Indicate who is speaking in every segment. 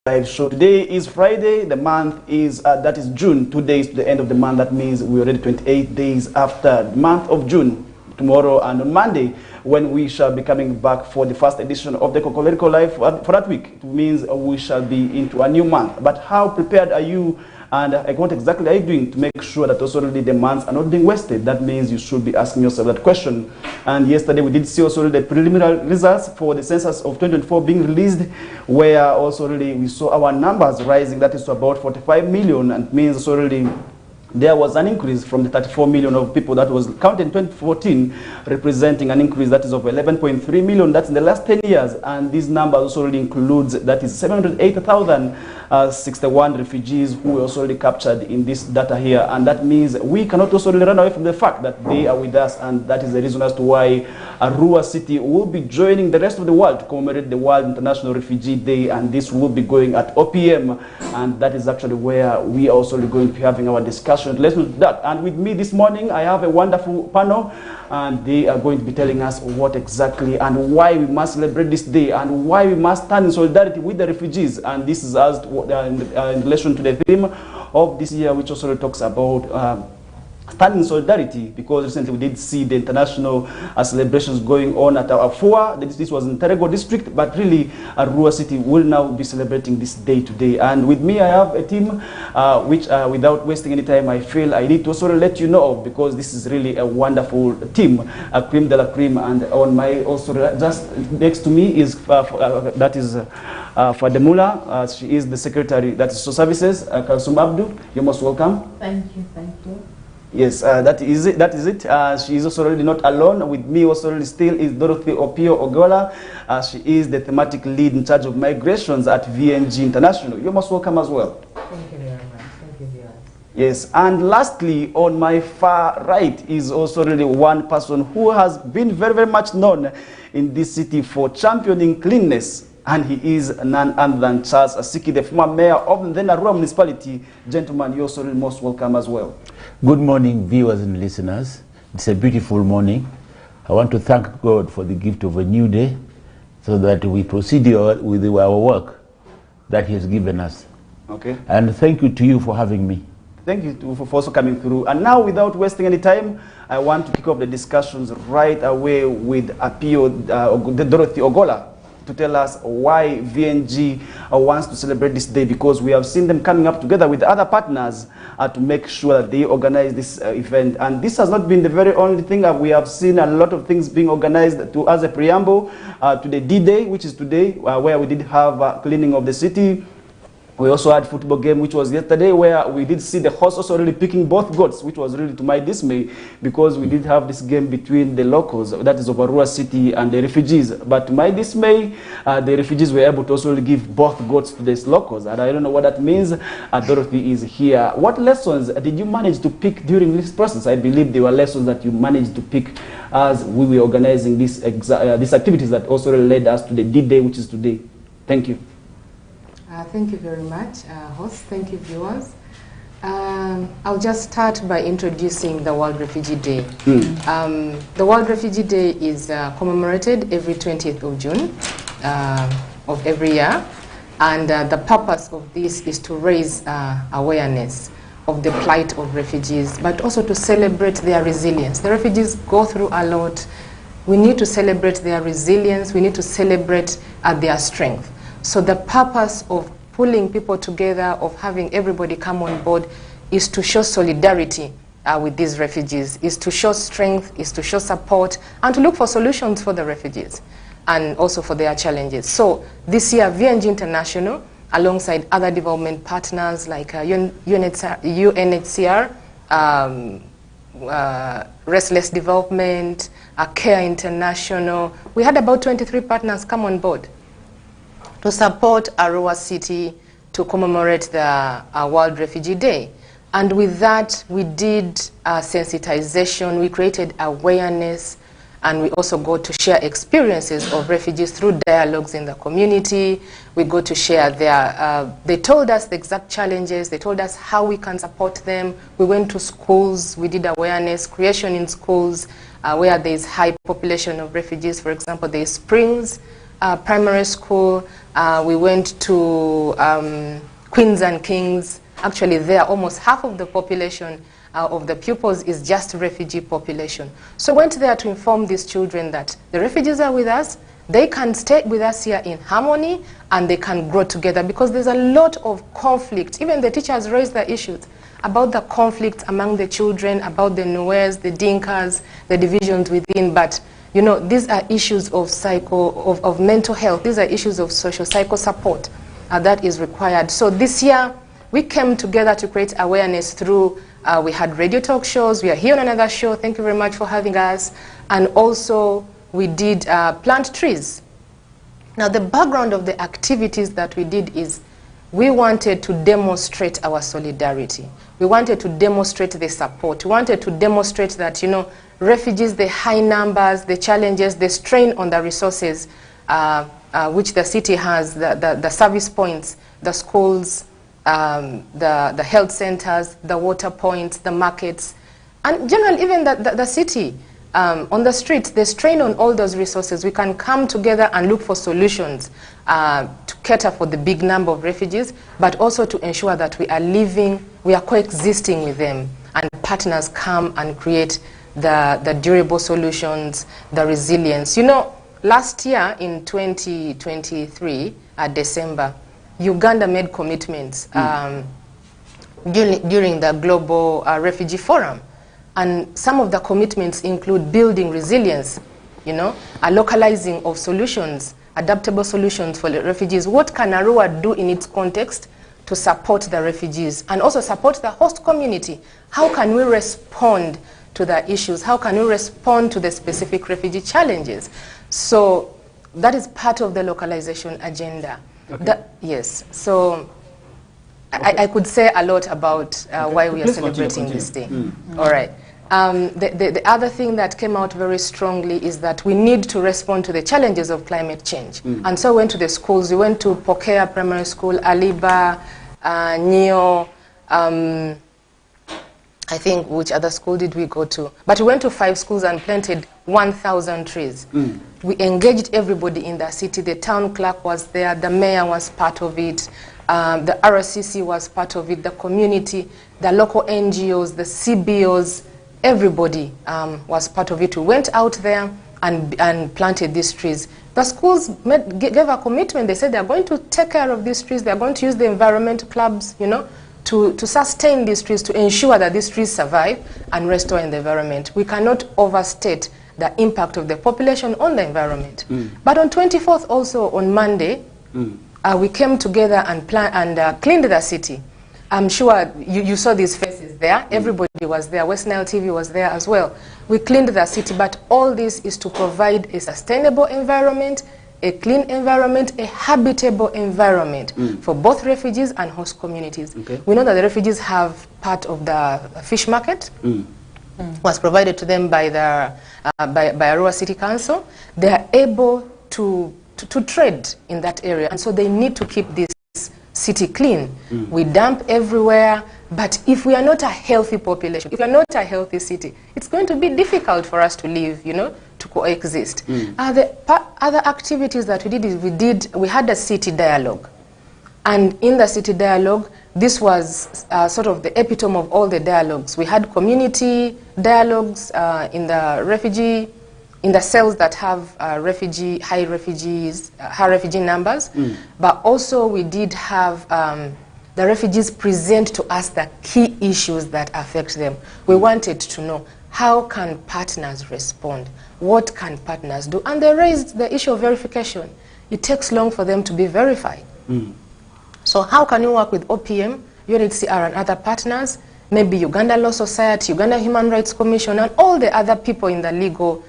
Speaker 1: Live show. Today is Friday. The month is that is June. 2 days to the end of the month. That means we're already 28 days after the month of June. Tomorrow and on Monday, when we shall be coming back for the first edition of the KOKOLIRIKO Live for that week. It means we shall be into a new month. But how prepared are you? And what exactly are you doing to make sure that also really the months are not being wasted? That means you should be asking yourself that question. And yesterday we did see also the preliminary results for the census of 2024 being released, where also really we saw our numbers rising. That is to about 45 million, and means also really there was an increase from the 34 million of people that was counted in 2014, representing an increase that is of 11.3 million. That's in the last 10 years. And these numbers also really includes, that is 708,061 refugees who were also really captured in this data here. And that means we cannot also really run away from the fact that they are with us. And that is the reason as to why Arua City will be joining the rest of the world to commemorate the World International Refugee Day. And this will be going at OPM. And that is actually where we are also going to be having our discussion related to that. And with me this morning, I have a wonderful panel, and they are going to be telling us what exactly and why we must celebrate this day and why we must stand in solidarity with the refugees. And this is as in relation to the theme of this year, which also talks about standing in solidarity, because recently we did see the international celebrations going on at our Afua. This was in Terego district, but really Arua City will now be celebrating this day today. And with me I have a team which without wasting any time, I feel I need to also let you know of, because this is really a wonderful team, a cream de la cream. And on my also just next to me is that is Fademula. She is the secretary, that is social services. Kalsum Abdu, you're most welcome.
Speaker 2: Thank you, thank you.
Speaker 1: Yes, that is it. She is also already not alone. With me also still is Dorothy OGOLLA. She is the thematic lead in charge of migrations at VNG International. You're most welcome as well.
Speaker 2: Thank you very much. Thank you, dear.
Speaker 1: Yes, and lastly, on my far right is also really one person who has been very, very much known in this city for championing cleanliness. And he is none other than Charles ASIKU, the former mayor of the Arua municipality. Gentlemen, you're also most welcome as well.
Speaker 3: Good morning, viewers and listeners. It's a beautiful morning. I want to thank God for the gift of a new day, so that we proceed with our work that He has given us.
Speaker 1: Okay.
Speaker 3: And thank you to you for having me.
Speaker 1: Thank you for also coming through. And now, without wasting any time, I want to kick off the discussions right away with Dorothy OGOLLA, to tell us why VNG wants to celebrate this day, because we have seen them coming up together with other partners to make sure that they organize this event. And this has not been the very only thing. We have seen a lot of things being organized as a preamble to the D-Day, which is today, where we did have cleaning of the city. We also had football game, which was yesterday, where we did see the horse also really picking both goats, which was really to my dismay, because we did have this game between the locals, that is of Arua City, and the refugees. But to my dismay, the refugees were able to also really give both goats to these locals. And I don't know what that means. Dorothy is here. What lessons did you manage to pick during this process? I believe there were lessons that you managed to pick as we were organizing these activities that also really led us to the D-Day, which is today. Thank you.
Speaker 2: Thank you very much, host. Thank you, viewers. I'll just start by introducing the World Refugee Day. The World Refugee Day is commemorated every 20th of June of every year. And the purpose of this is to raise awareness of the plight of refugees, but also to celebrate their resilience. The refugees go through a lot. We need to celebrate their resilience. We need to celebrate their strength. So the purpose of pulling people together, of having everybody come on board, is to show solidarity with these refugees, is to show strength, is to show support, and to look for solutions for the refugees and also for their challenges. So this year, VNG International, alongside other development partners like UNHCR, Restless Development, Care International, we had about 23 partners come on board to support Arua City to commemorate the World Refugee Day. And with that, we did sensitization, we created awareness, and we also go to share experiences of refugees through dialogues in the community. We go to share their, they told us the exact challenges, they told us how we can support them. We went to schools, we did awareness creation in schools where there is high population of refugees. For example, there is Springs, Primary School. We went to Queens and Kings. Actually, there, almost half of the population of the pupils is just refugee population. So went there to inform these children that the refugees are with us, they can stay with us here in harmony, and they can grow together, because there's a lot of conflict. Even the teachers raised the issues about the conflict among the children, about the Nuers, the Dinkas, the divisions within. But you know, these are issues of mental health. These are issues of social psycho support that is required. So this year we came together to create awareness through, we had radio talk shows. We are here on another show. Thank you very much for having us. And also we did plant trees. Now the background of the activities that we did is we wanted to demonstrate our solidarity. We wanted to demonstrate the support. We wanted to demonstrate that, you know, refugees, the high numbers, the challenges, the strain on the resources which the city has, the service points, the schools, the health centers, the water points, the markets, and generally even the city. On the streets, the strain on all those resources. We can come together and look for solutions to cater for the big number of refugees, but also to ensure that we are coexisting with them, and partners come and create the durable solutions, the resilience. You know, last year in 2023, December, Uganda made commitments during the Global Refugee Forum. And some of the commitments include building resilience, you know, a localizing of solutions, adaptable solutions for the refugees. What can Arua do in its context to support the refugees and also support the host community? How can we respond to the issues? How can we respond to the specific refugee challenges? So that is part of the localization agenda.
Speaker 1: Okay.
Speaker 2: Yes. So okay. I could say a lot about why we are celebrating this day. All right. The other thing that came out very strongly is that we need to respond to the challenges of climate change. And so we went to the schools. We went to Pokea Primary School, Aliba, Neo, I think, which other school did we go to? But we went to 5 schools and planted 1,000 trees. We engaged everybody in the city. The town clerk was there. The mayor was part of it. The RCC was part of it. The community, the local NGOs, the CBOs, everybody was part of it. We went out there and planted these trees. The schools gave a commitment. They said they're going to take care of these trees. They're going to use the environment clubs, you know, to sustain these trees, to ensure that these trees survive and restore in the environment. We cannot overstate the impact of the population on the environment. But on 24th, also on Monday, we came together and cleaned the city. I'm sure you saw these faces there. Everybody was there. West Nile TV was there as well. We cleaned the city, but all this is to provide a sustainable environment, a clean environment, a habitable environment for both refugees and host communities. Okay. We know that the refugees have part of the fish market, was provided to them by Arua City Council. They are able to trade in that area, and so they need to keep this city clean. We dump everywhere, but if we are not a healthy population, if we are not a healthy city, it's going to be difficult for us to live, you know, to coexist. The other activities that we did is we had a city dialogue. And in the city dialogue, this was sort of the epitome of all the dialogues. We had community dialogues in the cells that have high refugee numbers, but also we did have the refugees present to us the key issues that affect them. We wanted to know, how can partners respond? What can partners do? And they raised the issue of verification. It takes long for them to be verified. So how can you work with OPM, UNHCR and other partners, maybe Uganda Law Society, Uganda Human Rights Commission, and all the other people in the legal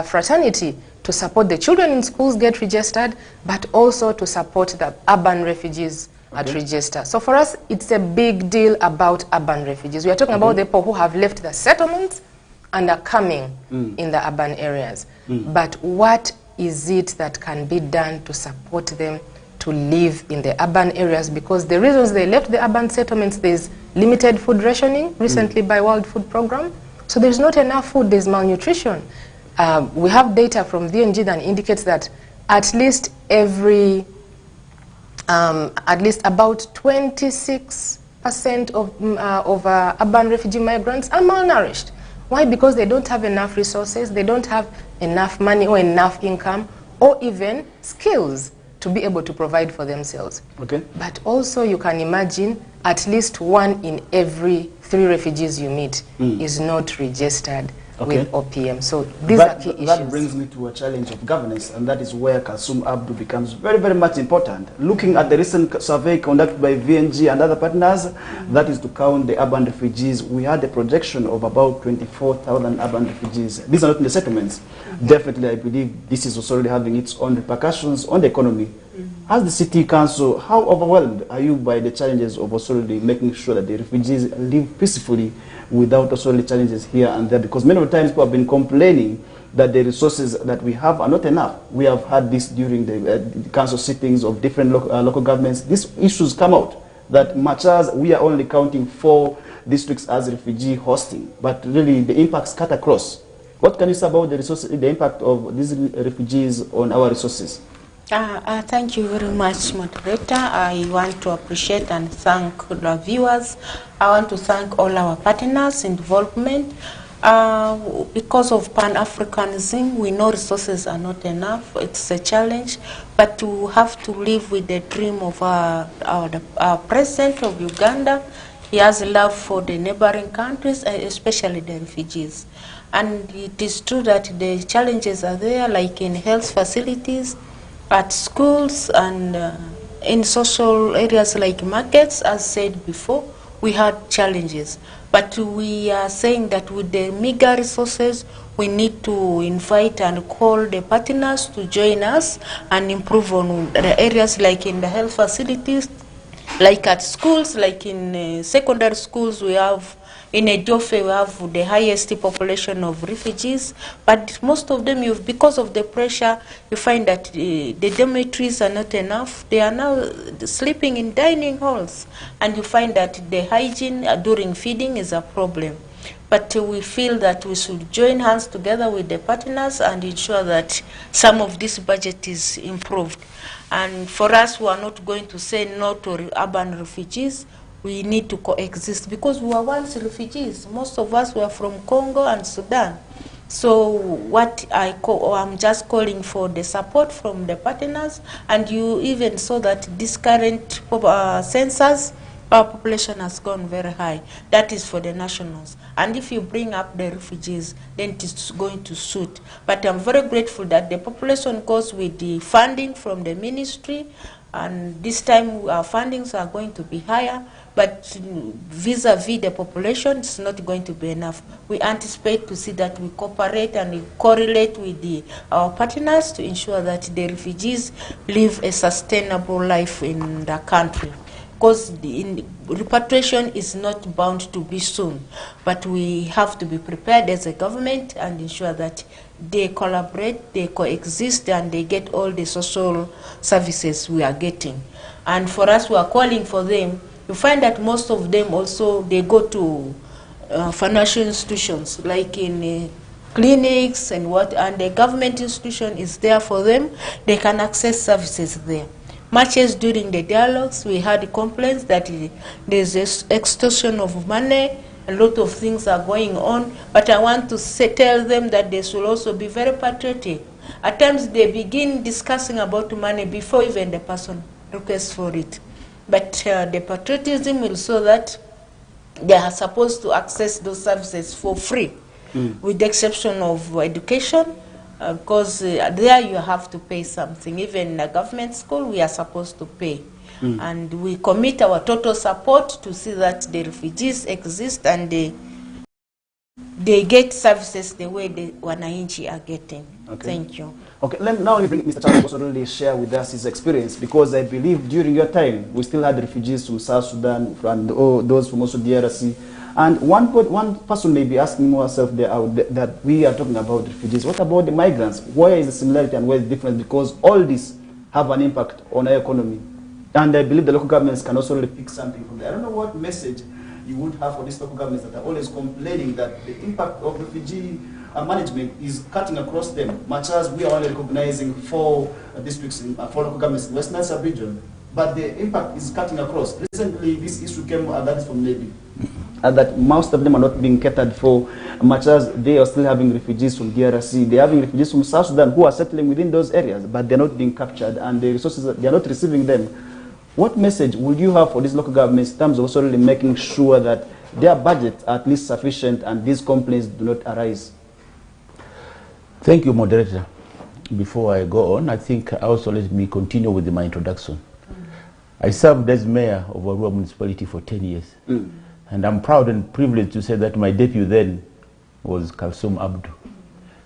Speaker 2: fraternity to support the children in schools get registered, but also to support the urban refugees at register. So for us, it's a big deal about urban refugees. We are talking about the people who have left the settlements and are coming in the urban areas. But what is it that can be done to support them to live in the urban areas? Because the reasons they left the urban settlements, there's limited food rationing recently by World Food Program. So there's not enough food, there's malnutrition. We have data from VNG that indicates that at least about 26% of urban refugee migrants are malnourished. Why? Because they don't have enough resources, they don't have enough money or enough income or even skills to be able to provide for themselves.
Speaker 1: Okay.
Speaker 2: But also you can imagine at least 1 in every 3 refugees you meet is not registered with OPM. So these are key issues.
Speaker 1: That brings me to a challenge of governance, and that is where Kasum Abdu becomes very, very much important. Looking at the recent survey conducted by VNG and other partners, that is to count the urban refugees, we had a projection of about 24,000 urban refugees. These are not in the settlements. Definitely, I believe this is also already having its own repercussions on the economy. As the city council, how overwhelmed are you by the challenges of also really making sure that the refugees live peacefully without also really challenges here and there? Because many times people have been complaining that the resources that we have are not enough. We have had this during the council sittings of different local governments. These issues come out that much as we are only counting 4 districts as refugee hosting, but really the impacts cut across. What can you say about the resources, the impact of these refugees on our resources?
Speaker 4: Thank you very much, moderator. I want to appreciate and thank the viewers. I want to thank all our partners' involvement. Because of Pan-Africanism, we know resources are not enough. It's a challenge, but we have to live with the dream of our president of Uganda. He has love for the neighboring countries, especially the refugees. And it is true that the challenges are there, like in health facilities, at schools, and in social areas like markets. As said before, we had challenges. But we are saying that with the meager resources, we need to invite and call the partners to join us and improve on the areas like in the health facilities, like at schools, like in secondary schools. We have in Ejofe, we have the highest population of refugees, but most of them, because of the pressure, you find that the dormitories are not enough. They are now sleeping in dining halls, and you find that the hygiene during feeding is a problem. But we feel that we should join hands together with the partners and ensure that some of this budget is improved. And for us, we are not going to say no to urban refugees. We need to coexist because we were once refugees. Most of us were from Congo and Sudan. So what I'm just calling for the support from the partners, and you even saw that this current census, our population has gone very high. That is for the nationals. And if you bring up the refugees, then it is going to suit. But I'm very grateful that the population goes with the funding from the ministry, and this time our fundings are going to be higher. But vis-a-vis the population, it's not going to be enough. We anticipate to see that we cooperate and we correlate with our partners to ensure that the refugees live a sustainable life in the country. Because the repatriation is not bound to be soon, but we have to be prepared as a government and ensure that they collaborate, they coexist, and they get all the social services we are getting. And for us, we are calling for them. You find that most of them also, they go to financial institutions, like in clinics and the government institution is there for them. They can access services there. Much as during the dialogues, we had complaints that there's extortion of money, a lot of things are going on, but I want to tell them that they should also be very patriotic. At times they begin discussing about money before even the person requests for it. But the patriotism will show that they are supposed to access those services for free, with the exception of education, because there you have to pay something. Even in a government school, we are supposed to pay. And we commit our total support to see that the refugees exist and they get services the way the Wananchi are getting. Okay. Thank you.
Speaker 1: Okay, now let me bring Mr. Charles also really share with us his experience, because I believe during your time, we still had refugees from South Sudan and those from also DRC. And one person may be asking herself that we are talking about refugees. What about the migrants? Where is the similarity and where is the difference? Because all this have an impact on our economy. And I believe the local governments can also really pick something from there. I don't know what message you would have for these local governments that are always complaining that the impact of refugee management is cutting across them, much as we are only recognizing 4 districts, 4 local governments in Western sub-region, but the impact is cutting across. Recently, this issue came, that is from Navy, that most of them are not being catered for, much as they are still having refugees from DRC. They are having refugees from South Sudan who are settling within those areas, but they're not being captured, and the resources, they are not receiving them. What message would you have for these local governments in terms of also really making sure that their budgets are at least sufficient and these complaints do not arise?
Speaker 3: Thank you, moderator. Before I go on, I think also let me continue with my introduction. I served as mayor of Arua municipality for 10 years. And I'm proud and privileged to say that my deputy then was Kalsum Abdu.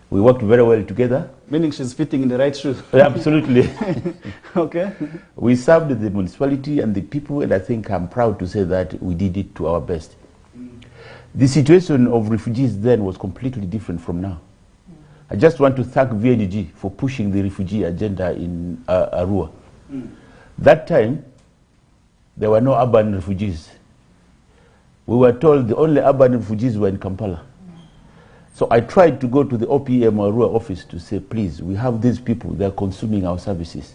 Speaker 3: We worked very well together.
Speaker 1: Meaning she's fitting in the right shoes.
Speaker 3: Absolutely.
Speaker 1: Okay.
Speaker 3: We served the municipality and the people, and I think I'm proud to say that we did it to our best. The situation of refugees then was completely different from now. I just want to thank VNG for pushing the refugee agenda in Arua. That time, there were no urban refugees. We were told the only urban refugees were in Kampala. So I tried to go to the OPM Arua office to say, please, we have these people, they're consuming our services.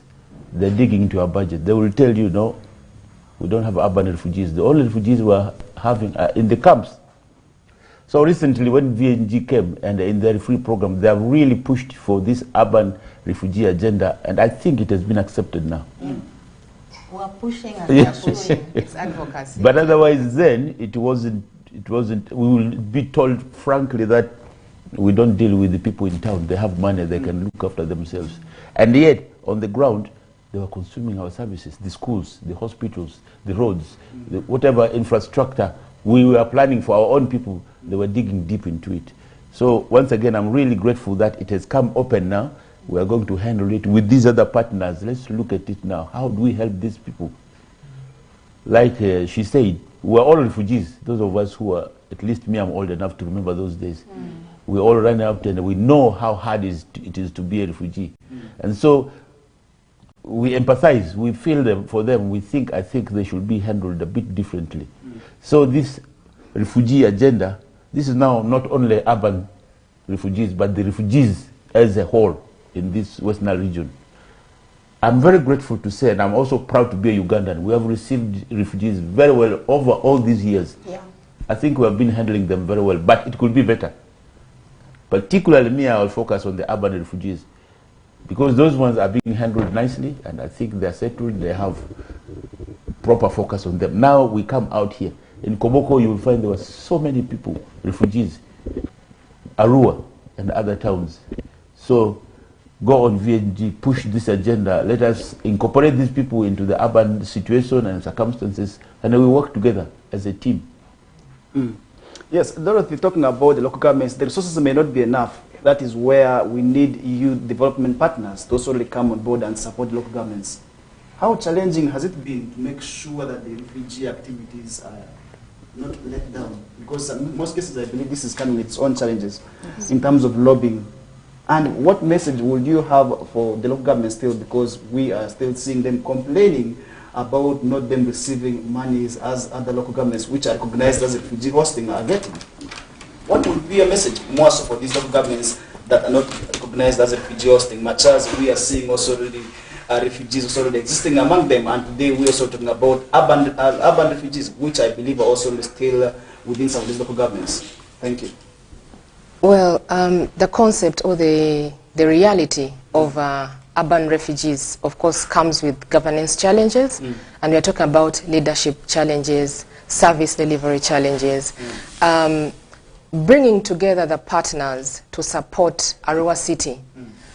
Speaker 3: They're digging into our budget. They will tell you, no, we don't have urban refugees. The only refugees we're having are in the camps. So recently when VNG came and in their free program, they have really pushed for this urban refugee agenda, and I think it has been accepted now.
Speaker 2: We're pushing and we're pushing. It's advocacy.
Speaker 3: But otherwise then, it wasn't, we will be told frankly that we don't deal with the people in town. They have money, they can look after themselves. And yet, on the ground, they were consuming our services, the schools, the hospitals, the roads, whatever infrastructure we were planning for our own people, they were digging deep into it. So once again, I'm really grateful that it has come open now. We are going to handle it with these other partners. Let's look at it now. How do we help these people? Like she said, we're all refugees. Those of us who are, at least me, I'm old enough to remember those days. We all ran out and we know how hard it is to be a refugee. And so we empathize, we feel them for them. I think they should be handled a bit differently. So this refugee agenda, this is now not only urban refugees, but the refugees as a whole in this Western region. I'm very grateful to say, and I'm also proud to be a Ugandan, we have received refugees very well over all these years. I think we have been handling them very well, but it could be better. Particularly me, I will focus on the urban refugees, because those ones are being handled nicely, and I think they're settled, they have proper focus on them. Now we come out here. In Koboko, you will find there were so many people, refugees, Arua and other towns. So go on VNG, push this agenda. Let us incorporate these people into the urban situation and circumstances, and then we work together as a team.
Speaker 1: Yes, Dorothy, talking about the local governments, the resources may not be enough. That is where we need EU development partners to also really come on board and support local governments. How challenging has it been to make sure that the refugee activities are not let down? Because in most cases, I believe this is coming with its own challenges in terms of lobbying. And what message would you have for the local government still, because we are still seeing them complaining about not them receiving monies as other local governments, which are recognized as refugee hosting, are getting? What would be a message more so for these local governments that are not recognized as refugee hosting, much as we are seeing also already refugees also already existing among them, and today we are also talking about urban refugees, which I believe are also still within some of these local governments. Thank you.
Speaker 2: Well, the concept or the reality of urban refugees, of course, comes with governance challenges, and we are talking about leadership challenges, service delivery challenges, bringing together the partners to support Arua City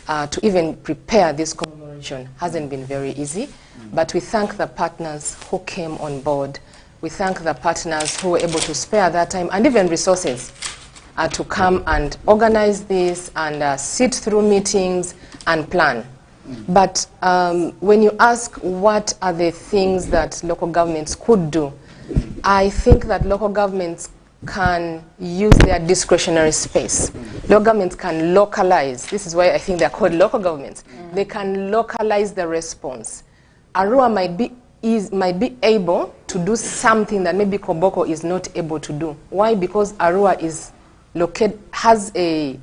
Speaker 2: to even prepare this commemoration hasn't been very easy, but we thank the partners who came on board. We thank the partners who were able to spare that time and even resources to come and organize this and sit through meetings and plan. But when you ask what are the things that local governments could do, I think that local governments can use their discretionary space. Local governments can localize. This is why I think they're called local governments. They can localize the response. Arua might be able to do something that maybe Koboko is not able to do. Why? Because Arua is has a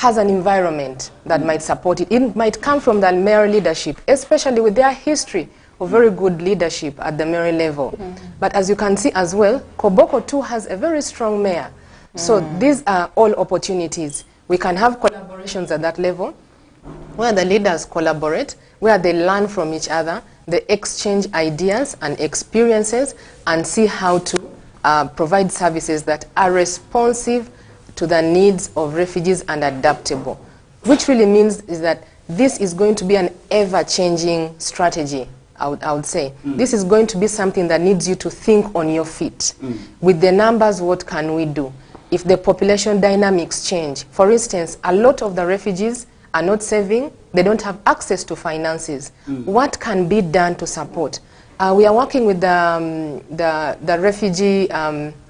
Speaker 2: has an environment that might support it. It might come from the mayor leadership, especially with their history of very good leadership at the mayor level. But as you can see as well, Koboko too has a very strong mayor. So these are all opportunities. We can have collaborations at that level, where the leaders collaborate, where they learn from each other, they exchange ideas and experiences, and see how to provide services that are responsive to the needs of refugees and adaptable. Which really means is that this is going to be an ever-changing strategy, I would say. This is going to be something that needs you to think on your feet. With the numbers, what can we do? If the population dynamics change, for instance, a lot of the refugees are not saving, they don't have access to finances. What can be done to support? We are working with the refugee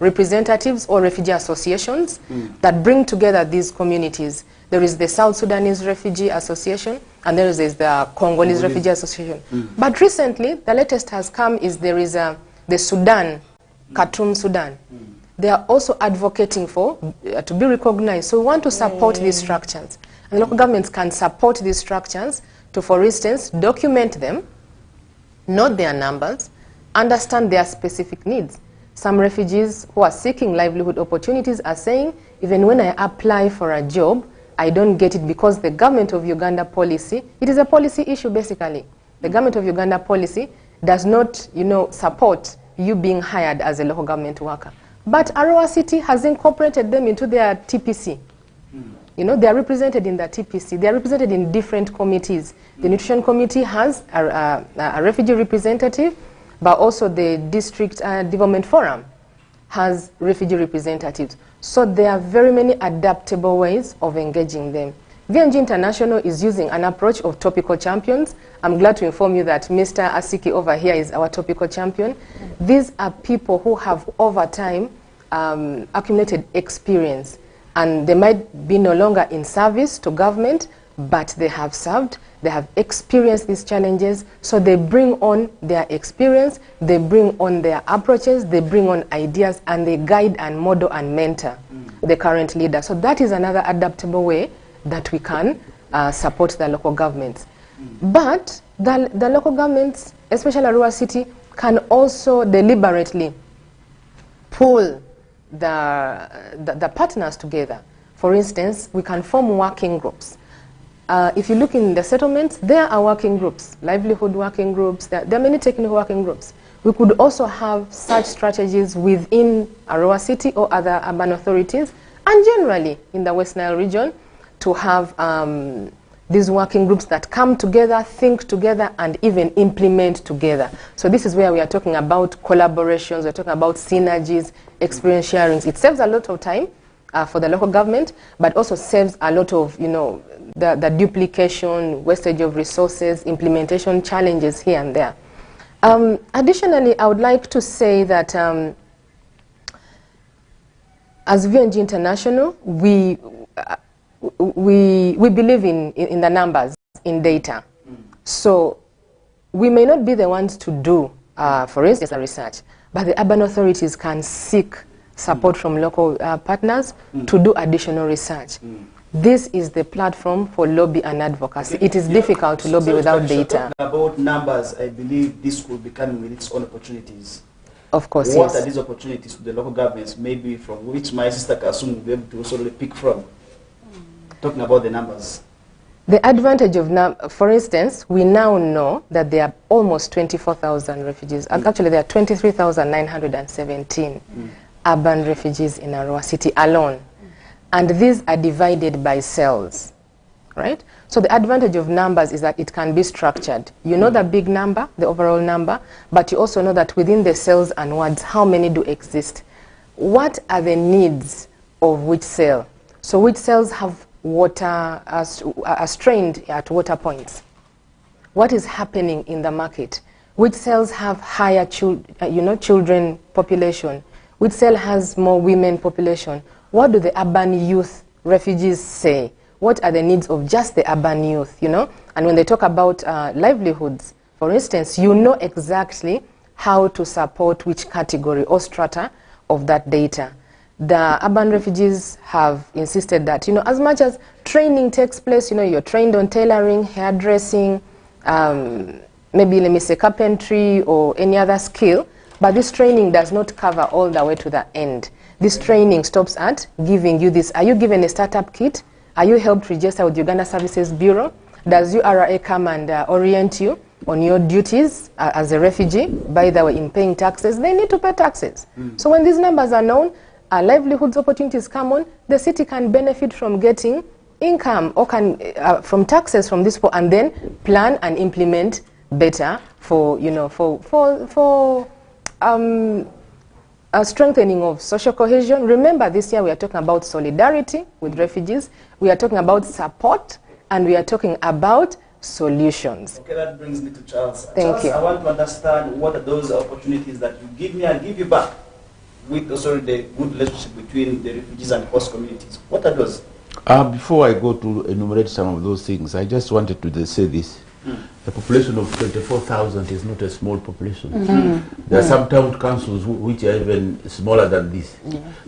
Speaker 2: representatives or refugee associations that bring together these communities. There is the South Sudanese Refugee Association, and there is the Congolese Refugee Association. But recently, the latest has come is there is the Sudan, Khartoum, Sudan. They are also advocating for to be recognized. So we want to support these structures. And local governments can support these structures to, for instance, document them, note their numbers, understand their specific needs. Some refugees who are seeking livelihood opportunities are saying, even when I apply for a job, I don't get it because the government of Uganda policy, it is a policy issue basically. The government of Uganda policy does not, support you being hired as a local government worker. But Arua City has incorporated them into their TPC. They are represented in the TPC. They are represented in different committees. The Nutrition Committee has a refugee representative, but also the District Development Forum has refugee representatives. So there are very many adaptable ways of engaging them. VNG International is using an approach of topical champions. I'm glad to inform you that Mr. ASIKU over here is our topical champion. These are people who have over time accumulated experience, and they might be no longer in service to government, but they have served, they have experienced these challenges, so they bring on their experience, they bring on their approaches, they bring on ideas, and they guide and model and mentor the current leader. So that is another adaptable way that we can support the local governments. But the local governments, especially Arua City, can also deliberately pull the partners together. For instance, we can form working groups. If you look in the settlements, there are working groups, livelihood working groups, there are many technical working groups. We could also have such strategies within Arua City or other urban authorities, and generally in the West Nile region, to have these working groups that come together, think together, and even implement together. So this is where we are talking about collaborations, we're talking about synergies, experience sharings. It saves a lot of time for the local government, but also saves a lot of, the duplication, wastage of resources, implementation challenges here and there. Additionally, I would like to say that as VNG International, we believe in the numbers, in data. So we may not be the ones to do, for instance, the research, but the urban authorities can seek support from local partners to do additional research. This is the platform for lobby and advocacy. It is difficult to lobby without data.
Speaker 1: About numbers, I believe this could be coming with its own opportunities.
Speaker 2: Of course,
Speaker 1: What are these opportunities to the local governments, maybe from which my sister Kasum will be able to also pick from? Talking about the numbers.
Speaker 2: The advantage of, for instance, we now know that there are almost 24,000 refugees. Actually, there are 23,917 urban refugees in Arua City alone. And these are divided by cells, right? So the advantage of numbers is that it can be structured. You know the big number, the overall number, but you also know that within the cells and wards, how many do exist? What are the needs of which cell? So which cells have water, are strained at water points? What is happening in the market? Which cells have higher children population? Which cell has more women population? What do the urban youth refugees say? What are the needs of just the urban youth, And when they talk about livelihoods, for instance, you know exactly how to support which category or strata of that data. the urban refugees have insisted that, as much as training takes place, you're trained on tailoring, hairdressing, maybe let me say carpentry or any other skill, but this training does not cover all the way to the end. This training stops at giving you this. Are you given a startup kit? Are you helped register with Uganda Services Bureau? Does URA come and orient you on your duties as a refugee? By the way, in paying taxes, they need to pay taxes. So when these numbers are known, livelihoods opportunities come on, the city can benefit from getting income or from taxes from this, and then plan and implement better for a strengthening of social cohesion. Remember, this year we are talking about solidarity with refugees, we are talking about support, and we are talking about solutions.
Speaker 1: Okay, that brings me to Charles.
Speaker 2: Thank you.
Speaker 1: I want to understand what are those opportunities that you give me and give you back with also the good relationship between the refugees and host communities. What are those?
Speaker 3: Before I go to enumerate some of those things, I just wanted to say this. A population of 24,000 is not a small population. There are some town councils which are even smaller than this.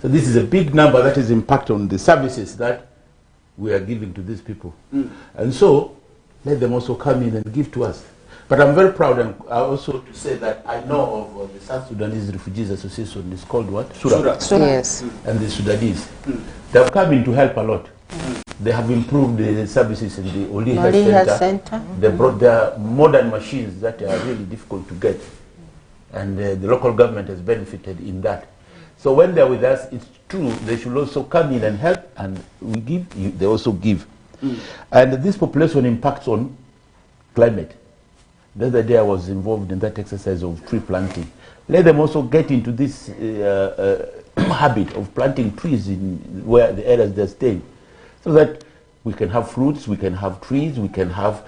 Speaker 3: So this is a big number that is impact on the services that we are giving to these people. And so let them also come in and give to us. But I'm very proud and also to say that I know of the South Sudanese Refugees Association. It's called what? Sura.
Speaker 2: Yes.
Speaker 3: And the Sudanese. They have come in to help a lot. They have improved the services in the Oli Health Center. They brought their modern machines that are really difficult to get. And the local government has benefited in that. So when they're with us, it's true, they should also come in and help, and we give, they also give. And this population impacts on climate. The other day I was involved in that exercise of tree planting. Let them also get into this habit of planting trees in where the areas they're staying, so that we can have fruits, we can have trees, we can have,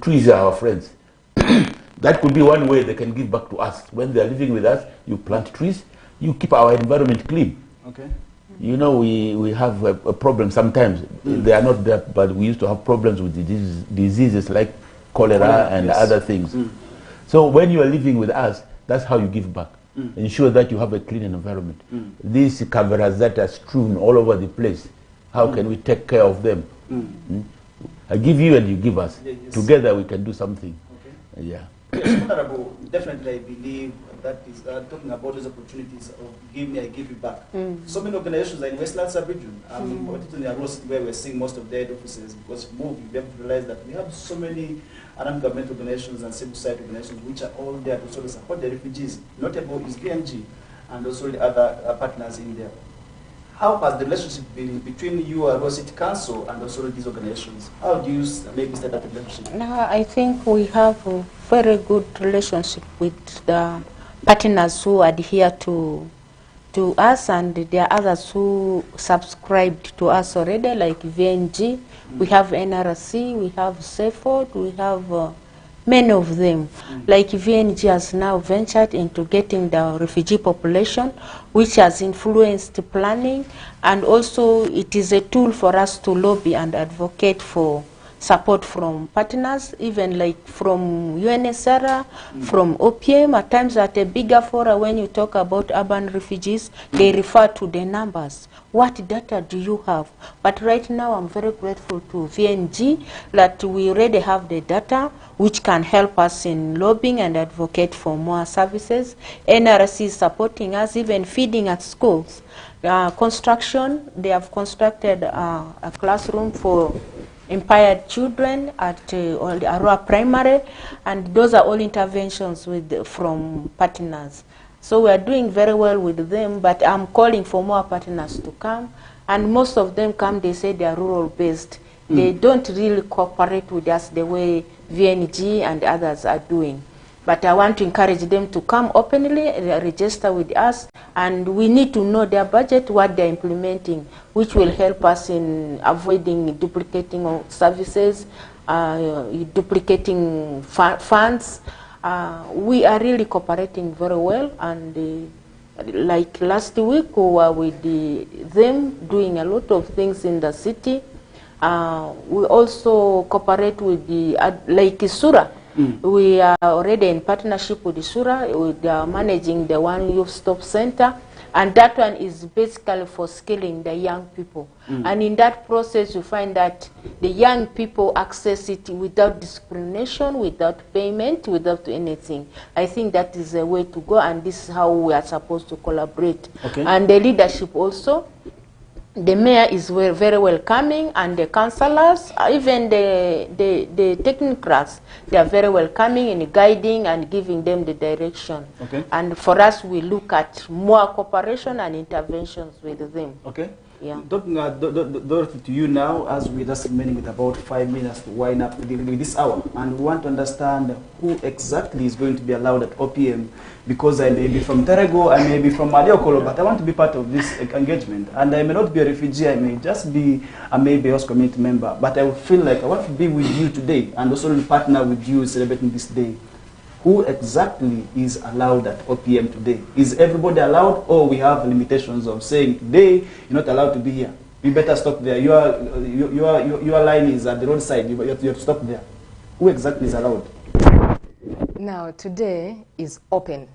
Speaker 3: trees are our friends. That could be one way they can give back to us. When they're living with us, you plant trees, you keep our environment clean.
Speaker 1: Okay.
Speaker 3: We have a problem sometimes. They are not there, but we used to have problems with diseases like cholera and other things. So when you are living with us, that's how you give back. Ensure that you have a clean environment. These cameras that are strewn all over the place, how can we take care of them? I give you and you give us. Together we can do something. Okay. Yeah.
Speaker 1: Yes, Honorable, definitely I believe that is talking about those opportunities of give me, I give you back. So many organizations are in Westland sub-region, particularly in Arua City, where we're seeing most of their head offices, because we have to realize that we have so many non-government organizations and civil society organizations which are all there to sort of support the refugees. Notable is BNG and also the other partners in there. How has the relationship been between you, Arua City Council, and also these organizations? How do you maybe start that relationship?
Speaker 4: No, I think we have a very good relationship with the partners who adhere to us, and there are others who subscribed to us already, like VNG. We have NRC, we have SAFOD, we have many of them. Like VNG has now ventured into getting the refugee population, which has influenced planning, and also it is a tool for us to lobby and advocate for support from partners, even like from UNSR, from OPM. At times at a bigger forum, when you talk about urban refugees, they refer to the numbers. What data do you have? But right now I'm very grateful to VNG that we already have the data which can help us in lobbying and advocate for more services. NRC is supporting us, even feeding at schools. Construction, they have constructed a classroom for impaired children at Arua Primary, and those are all interventions from partners. So we are doing very well with them, but I'm calling for more partners to come, and most of them come, they say they are rural-based. They don't really cooperate with us the way VNG and others are doing. But I want to encourage them to come openly, register with us, and we need to know their budget, what they're implementing, which will help us in avoiding duplicating of services, duplicating funds. We are really cooperating very well, and like last week we were with them doing a lot of things in the city. We also cooperate with like Sura. We are already in partnership with the Sura, with managing the One Youth Stop Center, and that one is basically for skilling the young people. And in that process, you find that the young people access it without discrimination, without payment, without anything. I think that is the way to go, and this is how we are supposed to collaborate. And the leadership also, the mayor is very welcoming, and the councillors, even the technocrats, they are very welcoming in guiding and giving them the direction. And for us, we look at more cooperation and interventions with them. Yeah.
Speaker 1: Dorothy, to you now, as we're just remaining with about 5 minutes to wind up with this hour, and we want to understand who exactly is going to be allowed at OPM, because I may be from Terego, I may be from Mariokolo, but I want to be part of this engagement. And I may not be a refugee, I may just be a maybe host community member, but I feel like I want to be with you today and also partner with you celebrating this day. Who exactly is allowed at OPM today? Is everybody allowed, or we have limitations of saying today you're not allowed to be here? You better stop there. Your line is at the roadside. You have to stop there. Who exactly is allowed?
Speaker 2: Now today is open.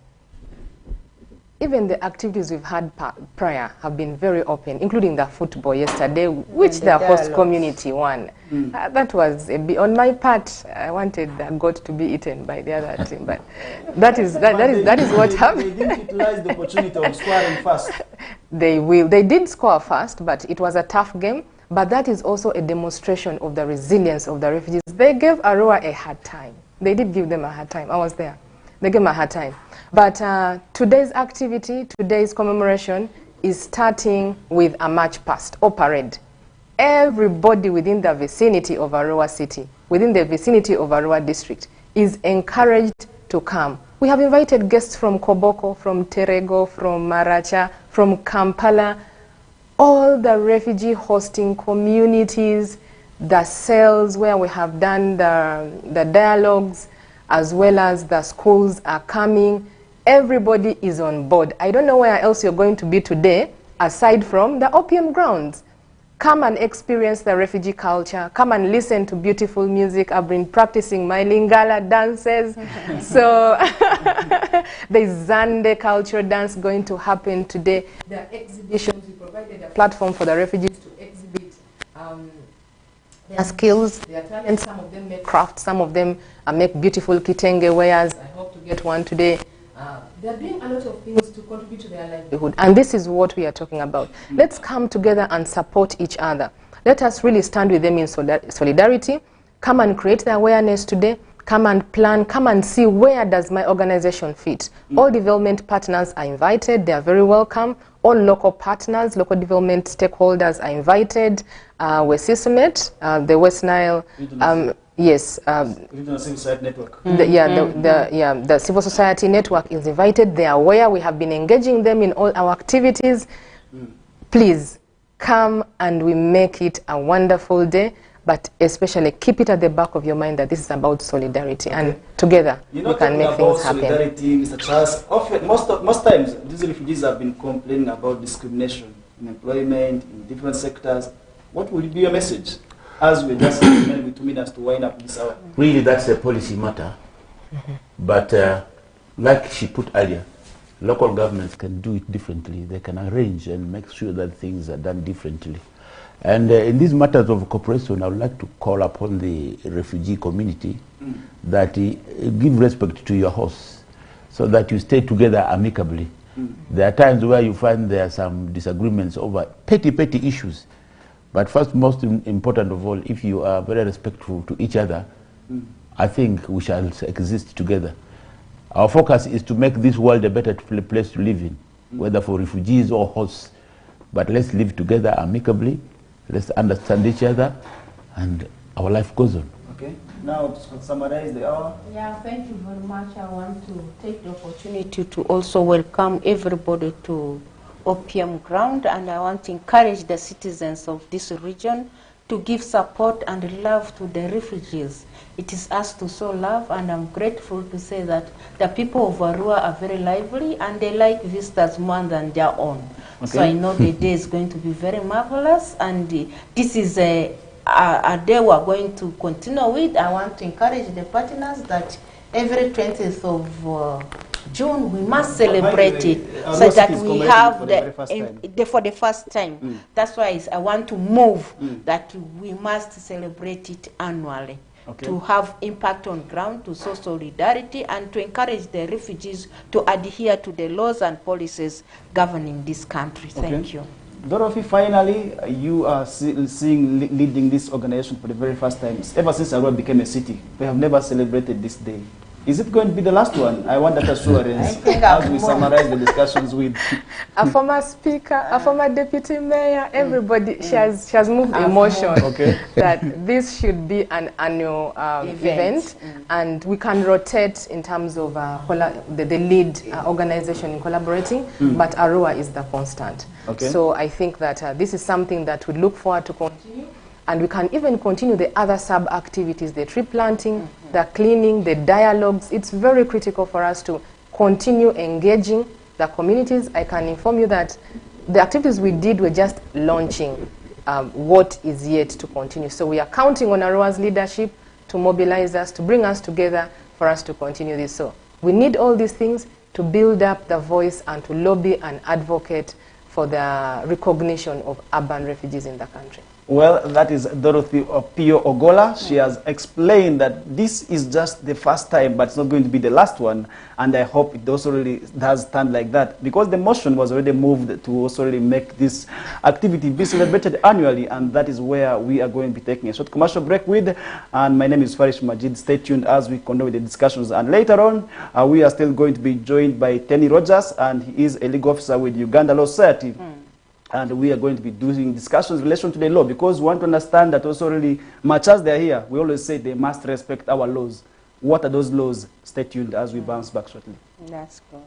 Speaker 2: Even the activities we've had prior have been very open, including the football yesterday, which the host community won. That was a bit, on my part, I wanted the goat to be eaten by the other team, but that is what happened.
Speaker 1: They didn't utilize the opportunity of scoring fast.
Speaker 2: They did score fast, but it was a tough game. But that is also a demonstration of the resilience of the refugees. They gave Arua a hard time. They did give them a hard time. I was there. They gave them a hard time. But today's activity, today's commemoration is starting with a march past or parade. Everybody within the vicinity of Arua city, within the vicinity of Arua district, is encouraged to come. We have invited guests from Koboko, from Terego, from Maracha, from Kampala, all the refugee hosting communities, the cells where we have done the dialogues, as well as the schools are coming. Everybody is on board. I don't know where else you're going to be today, aside from the opium grounds. Come and experience the refugee culture. Come and listen to beautiful music. I've been practicing my Lingala dances. So there's Zande cultural dance going to happen today. The exhibitions, we provided a platform for the refugees to exhibit their skills, their talents. Some of them make crafts, some of them make beautiful kitenge wares. I hope to get one today. They're doing a lot of things to contribute to their livelihood. And this is what we are talking about. Let's come together and support each other. Let us really stand with them in solidarity. Come and create the awareness today. Come and plan. Come and see where does my organization fit. All development partners are invited. They are very welcome. All local partners, local development stakeholders are invited. Wesisomet, the West Nile, yes.
Speaker 1: Regional Civil Society Network.
Speaker 2: The Civil Society Network is invited. They are aware. We have been engaging them in all our activities. Please come and we make it a wonderful day. But especially keep it at the back of your mind that this is about solidarity, and together we can make things happen.
Speaker 1: Solidarity, Mr. Charles, often, most times these refugees have been complaining about discrimination in employment, in different sectors. What will be your message as we just with 2 minutes to wind up this hour?
Speaker 3: Really, that's a policy matter. But like she put earlier, local governments can do it differently. They can arrange and make sure that things are done differently. And in these matters of cooperation, I would like to call upon the refugee community that give respect to your hosts so that you stay together amicably. There are times where you find there are some disagreements over petty issues. But first, most important of all, if you are very respectful to each other, I think we shall exist together. Our focus is to make this world a better place to live in, whether for refugees or hosts. But let's live together amicably. Let's understand each other, and our life goes on.
Speaker 1: Okay. Now, to summarize the hour.
Speaker 4: Yeah, thank you very much. I want to take the opportunity to also welcome everybody to Opium Ground, and I want to encourage the citizens of this region to give support and love to the refugees. It is us to show love, and I'm grateful to say that the people of Arua are very lively and they like visitors more than their own. Okay. So I know the day is going to be very marvelous, and this is a day we are going to continue with. I want to encourage the partners that every 20th of June we must celebrate it, so that we have for the first time. That's why I want to move that we must celebrate it annually. Okay. To have impact on ground, to show solidarity, and to encourage the refugees to adhere to the laws and policies governing this country. Thank you.
Speaker 1: Dorothy, finally, you are leading this organization for the very first time. Ever since Arua became a city, we have never celebrated this day. Is it going to be the last one? I want that assurance as we summarize the discussions with
Speaker 2: a former speaker, a former deputy mayor, everybody. She has moved emotion that this should be an annual event, and we can rotate in terms of the lead organization in collaborating, but Arua is the constant. So I think that this is something that we look forward to continue. And we can even continue the other sub-activities, the tree planting, the cleaning, the dialogues. It's very critical for us to continue engaging the communities. I can inform you that the activities we did were just launching what is yet to continue. So we are counting on Arua's leadership to mobilize us, to bring us together for us to continue this. So we need all these things to build up the voice and to lobby and advocate for the recognition of urban refugees in the country.
Speaker 1: Well, that is Dorothy Ogolla. She has explained that this is just the first time, but it's not going to be the last one. And I hope it also really does stand like that, because the motion was already moved to also really make this activity be celebrated annually. And that is where we are going to be taking a short commercial break with. And my name is Farish Majid. Stay tuned as we continue with the discussions. And later on, we are still going to be joined by Tenny Rogers, and he is a legal officer with Uganda Law Society. And we are going to be doing discussions in relation to the law, because we want to understand that also really much as they're here, we always say they must respect our laws. What are those laws? Stay tuned as we bounce back shortly.
Speaker 4: That's good.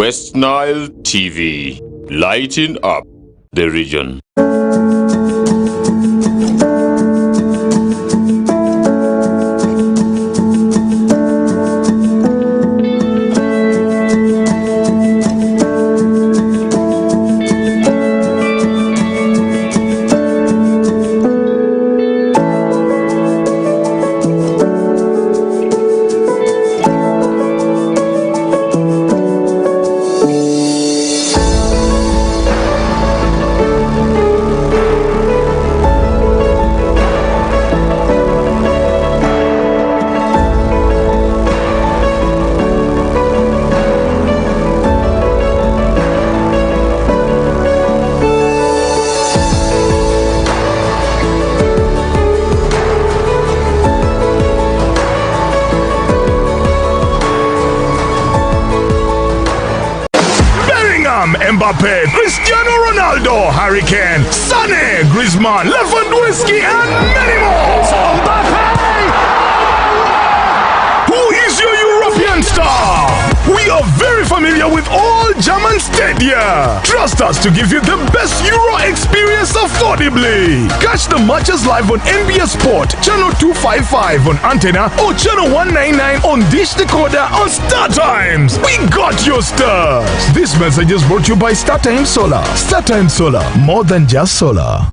Speaker 5: West Nile TV, lighting up the region.
Speaker 6: Mbappe, Cristiano Ronaldo, Harry Kane, Sané, Griezmann, Lewandowski, and many more. Mbappe! Who is your European star? We are very familiar with all German stadia. Trust us to give you the best Euro experience affordably. Catch the matches live on NBS Sport, channel 255 on antenna, or channel 199 on Dish Decoder on Star Times. We got your stars. This message is brought to you by Star Times Solar. Star Times Solar, more than just solar.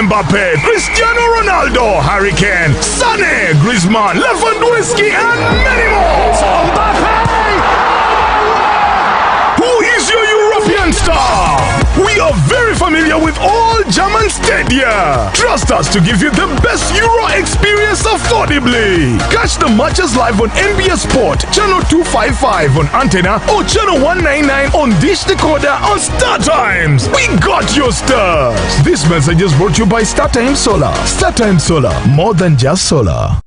Speaker 6: Mbappe, Cristiano Ronaldo, Harry Kane, Sané, Griezmann, Lewandowski, and many more. Mbappe! Star. We are very familiar with all German stadia. Trust us to give you the best Euro experience affordably. Catch the matches live on NBS Sport, channel 255 on antenna or channel 199 on Dish Decoder on Star Times. We got your stars. This message is brought to you by Star Times Solar. Star Times Solar, more than just solar.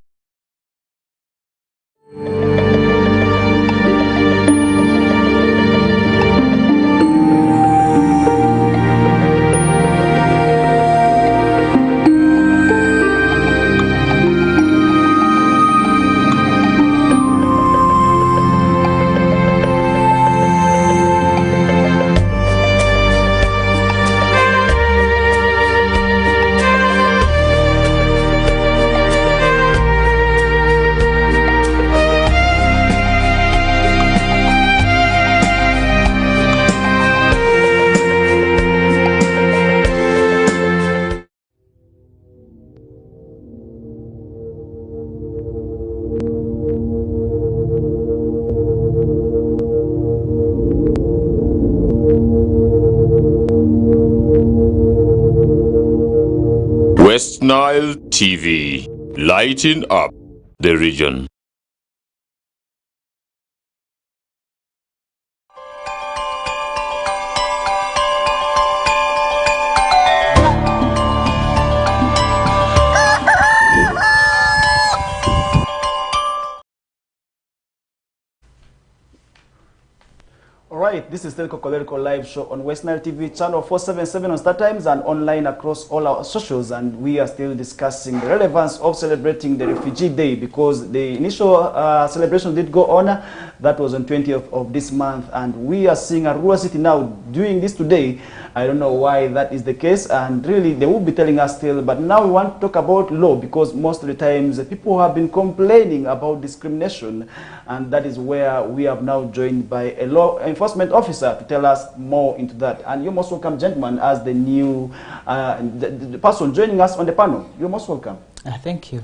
Speaker 5: West Nile TV, lighting up the region.
Speaker 1: Alright, this is still KOKOLIRIKO live show on West Nile TV, channel 477 on Star Times and online across all our socials, and we are still discussing the relevance of celebrating the Refugee Day, because the initial celebration did go on. That was on 20th of this month, and we are seeing Arua City now doing this today. I don't know why that is the case, and really they will be telling us still, but now we want to talk about law, because most of the times people have been complaining about discrimination, and that is where we have now joined by a law enforcement officer to tell us more into that. And you're most welcome, gentlemen, as the new the person joining us on the panel. You're most welcome.
Speaker 7: Thank you.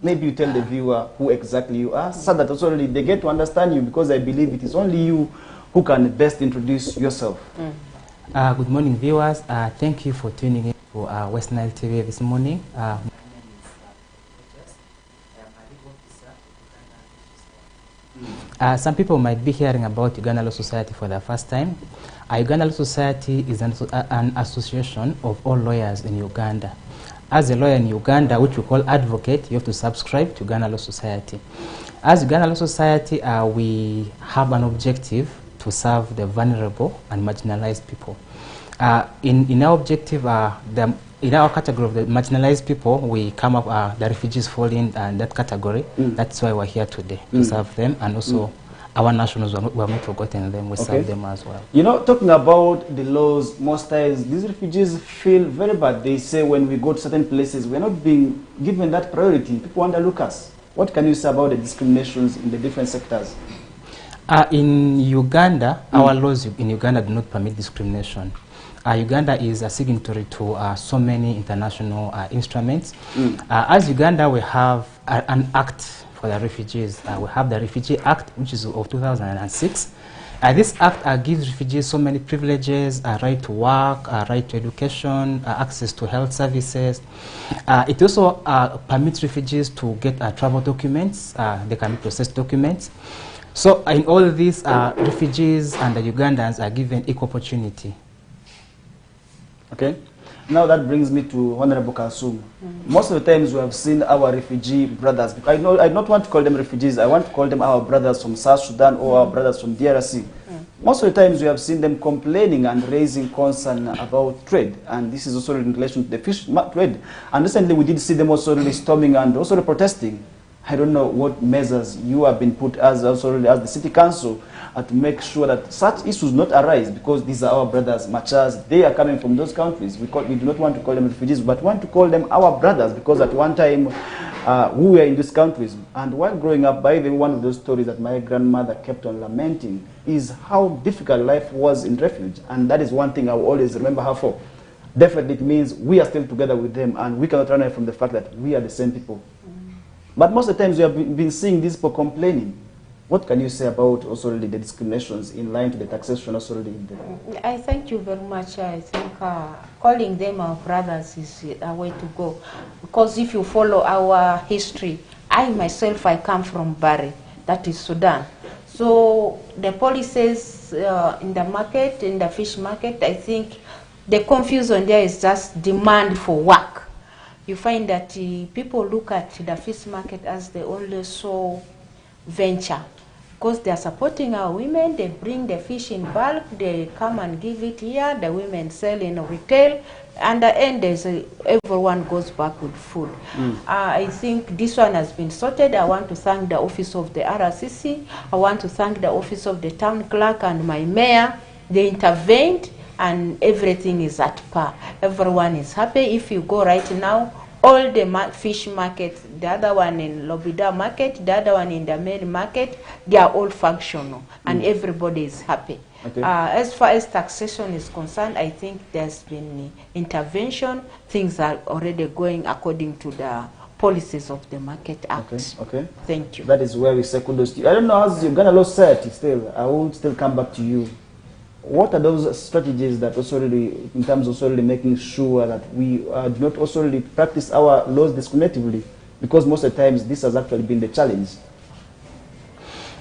Speaker 1: Maybe you tell the viewer who exactly you are, so that also they get to understand you, because I believe it is only you who can best introduce yourself.
Speaker 7: Good morning, viewers. Thank you for tuning in for West Nile TV this morning. Some people might be hearing about Uganda Law Society for the first time. Uganda Law Society is an association of all lawyers in Uganda. As a lawyer in Uganda, which we call advocate, you have to subscribe to Uganda Law Society. As Uganda Law Society, we have an objective to serve the vulnerable and marginalized people. In our objective, in our category of the marginalized people, we come up, the refugees fall in that category. That's why we're here today, to serve them, and also our nationals, we have not forgotten them, we serve them as well. You
Speaker 1: know, talking about the laws, most times these refugees feel very bad. They say when we go to certain places, we're not being given that priority. People underlook us. What can you say about the discriminations in the different sectors?
Speaker 7: In Uganda, our laws in Uganda do not permit discrimination. Uganda is a signatory to so many international instruments. As Uganda, we have an act for the refugees. We have the Refugee Act, which is of 2006. This act gives refugees so many privileges: right to work, right to education, access to health services. It also permits refugees to get travel documents. They can process documents. So in all of these, refugees and the Ugandans are given equal opportunity.
Speaker 1: Okay. Now that brings me to Honorable Kasum. Most of the times we have seen our refugee brothers. I don't want to call them refugees. I want to call them our brothers from South Sudan or our brothers from DRC. Most of the times we have seen them complaining and raising concern about trade. And this is also in relation to the fish trade. And recently we did see them also really storming and also protesting. I don't know what measures you have been put as also as the city council to make sure that such issues not arise, because these are our brothers, much as they are coming from those countries. We do not want to call them refugees, but want to call them our brothers, because at one time we were in these countries. And while growing up, by the way, one of those stories that my grandmother kept on lamenting is how difficult life was in refuge. And that is one thing I will always remember her for. Definitely it means we are still together with them, and we cannot run away from the fact that we are the same people. But most of the times we have been seeing these people complaining. What can you say about also the discriminations in line to the taxation also in the...
Speaker 4: I thank you very much. I think calling them our brothers is a way to go. Because if you follow our history, I myself, I come from Bari, that is Sudan. So the policies in the market, in the fish market, I think the confusion there is just demand for work. You find that people look at the fish market as the only sole venture. Because they are supporting our women, they bring the fish in bulk, they come and give it here, the women sell in retail, and the end everyone goes back with food. I think this one has been sorted. I want to thank the office of the RCC, I want to thank the office of the town clerk and my mayor. They intervened and everything is at par. Everyone is happy. If you go right now, all the fish markets, the other one in Lobida market, the other one in the main market, they are all functional and everybody is happy.
Speaker 1: Okay.
Speaker 4: As far as taxation is concerned, I think there's been intervention. Things are already going according to the policies of the Market Act.
Speaker 1: Okay.
Speaker 4: Thank you.
Speaker 1: That is where we second those. I don't know how Uganda law said still. I will still come back to you. What are those strategies that also really, in terms of also really making sure that we do not also really practice our laws discriminatively? Because most of the times this has actually been the challenge.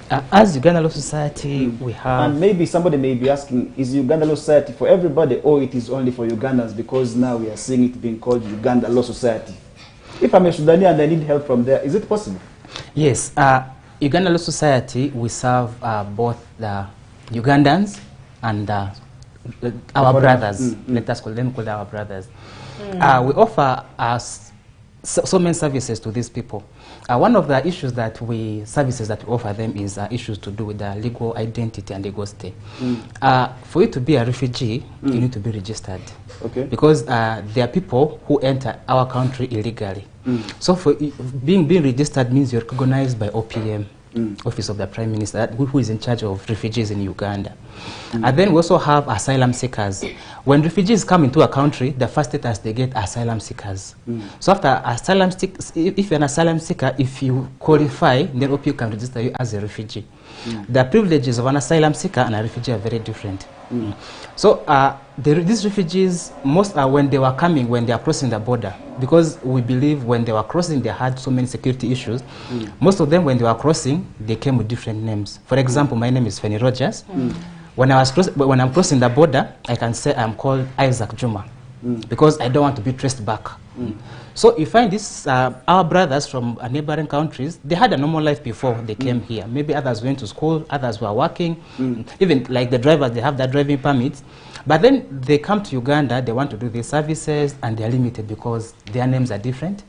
Speaker 7: As Uganda Law Society, we have...
Speaker 1: And maybe somebody may be asking, is Uganda Law Society for everybody or it is only for Ugandans? Because now we are seeing it being called Uganda Law Society. If I'm a Sudani and I need help from there, is it possible?
Speaker 7: Yes. Uganda Law Society, we serve both the Ugandans and our brothers. Let us call them our brothers. We offer so many services to these people. One of the services that we offer them is issues to do with the legal identity and legal stay. For you to be a refugee, you need to be registered.
Speaker 1: Okay.
Speaker 7: Because there are people who enter our country illegally. So for being registered means you're recognized by OPM, Office of the Prime Minister, who is in charge of refugees in Uganda. And then we also have asylum seekers. When refugees come into a country, the first status they get are asylum seekers. So after asylum if you're an asylum seeker, if you qualify, then OPM can register you as a refugee. The privileges of an asylum seeker and a refugee are very different. So these refugees, most are when they were coming, when they are crossing the border, because we believe when they were crossing, they had so many security issues. Most of them, when they were crossing, they came with different names. For example, my name is FENI Rogers. When I'm crossing the border, I can say I'm called Isaac Juma, because I don't want to be traced back. So you find this, our brothers from neighboring countries, they had a normal life before they came here. Maybe others went to school, others were working, even like the drivers, they have their driving permits. But then they come to Uganda, they want to do these services, and they're limited because their names are different.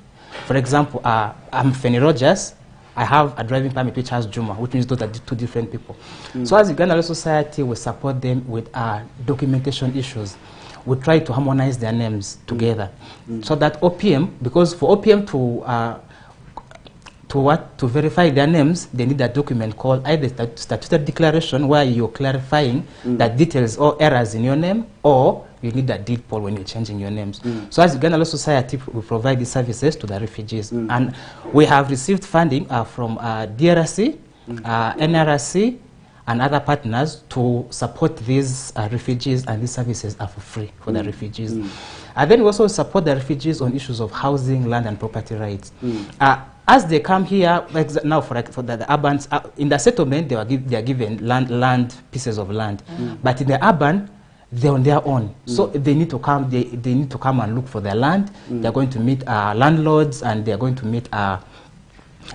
Speaker 7: For example, I'm FENI Rogers. I have a driving permit which has Juma, which means those are two different people. So as Uganda Law Society, we support them with documentation issues. We try to harmonize their names together, so that OPM, because for OPM to verify their names, they need a document called either statutory declaration, where you're clarifying the details or errors in your name, or you need a deed poll when you're changing your names. So as Uganda Law Society, we provide these services to the refugees, and we have received funding from DRC, NRC, and other partners to support these refugees, and these services are for free for the refugees. And then we also support the refugees on issues of housing, land, and property rights. As they come here, like now for the urbans, in the settlement, they are given land pieces of land, but in the urban, they're on their own. So they need to come. They need to come and look for their land. They're going to meet landlords, and they're going to meet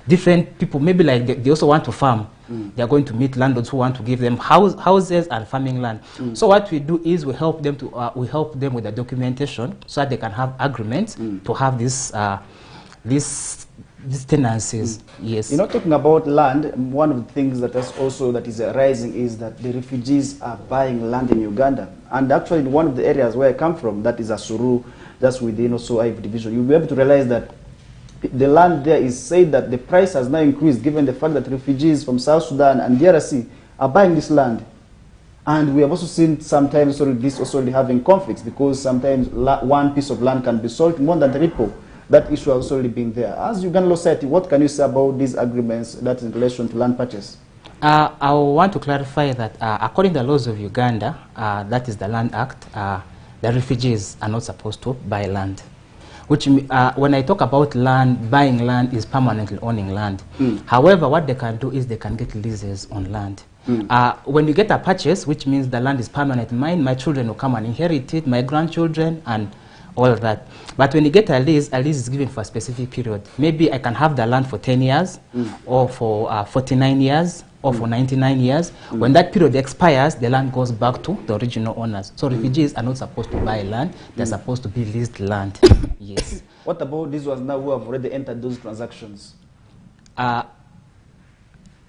Speaker 7: different people. Maybe like they also want to farm. They're going to meet landlords who want to give them houses and farming land. So what we do is we help them with the documentation, so that they can have agreements to have these tenancies. Yes.
Speaker 1: You know, talking about land, one of the things that is rising is that the refugees are buying land in Uganda. And actually, one of the areas where I come from, that is Asuru, that's within also Ivory Division, you'll be able to realize that the land there is said that the price has now increased, given the fact that refugees from South Sudan and DRC are buying this land. And we have also seen sometimes this also having conflicts, because sometimes one piece of land can be sold more than 3 people. That issue has already been there. As Uganda Law Society, what can you say about these agreements that in relation to land purchase?
Speaker 7: I want to clarify that according to the laws of Uganda, that is the Land Act, the refugees are not supposed to buy land. Which, when I talk about land, buying land is permanently owning land. However, what they can do is they can get leases on land. When you get a purchase, which means the land is permanent mine, my children will come and inherit it, my grandchildren, and all of that. But when you get a lease is given for a specific period. Maybe I can have the land for 10 years, or for 49 years, or for 99 years. When that period expires, the land goes back to the original owners. So refugees are not supposed to buy land, they're supposed to be leased land. Yes.
Speaker 1: What about these ones now who have already entered those transactions?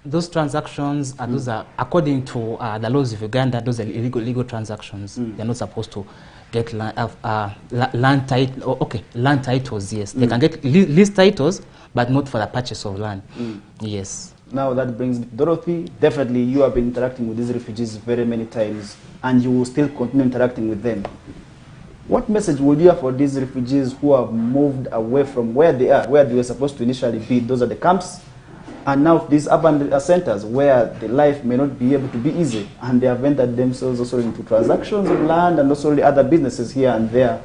Speaker 7: Those transactions, those are, according to the laws of Uganda, those are illegal transactions. They're not supposed to get land title. Okay, land titles, yes. They can get lease titles, but not for the purchase of land. Yes.
Speaker 1: Now that brings me to Dorothy. Definitely you have been interacting with these refugees very many times, and you will still continue interacting with them. What message would you have for these refugees who have moved away from where they are, where they were supposed to initially be? Those are the camps, and now these urban centers where the life may not be able to be easy, and they have entered themselves also into transactions of land and also the other businesses here and there.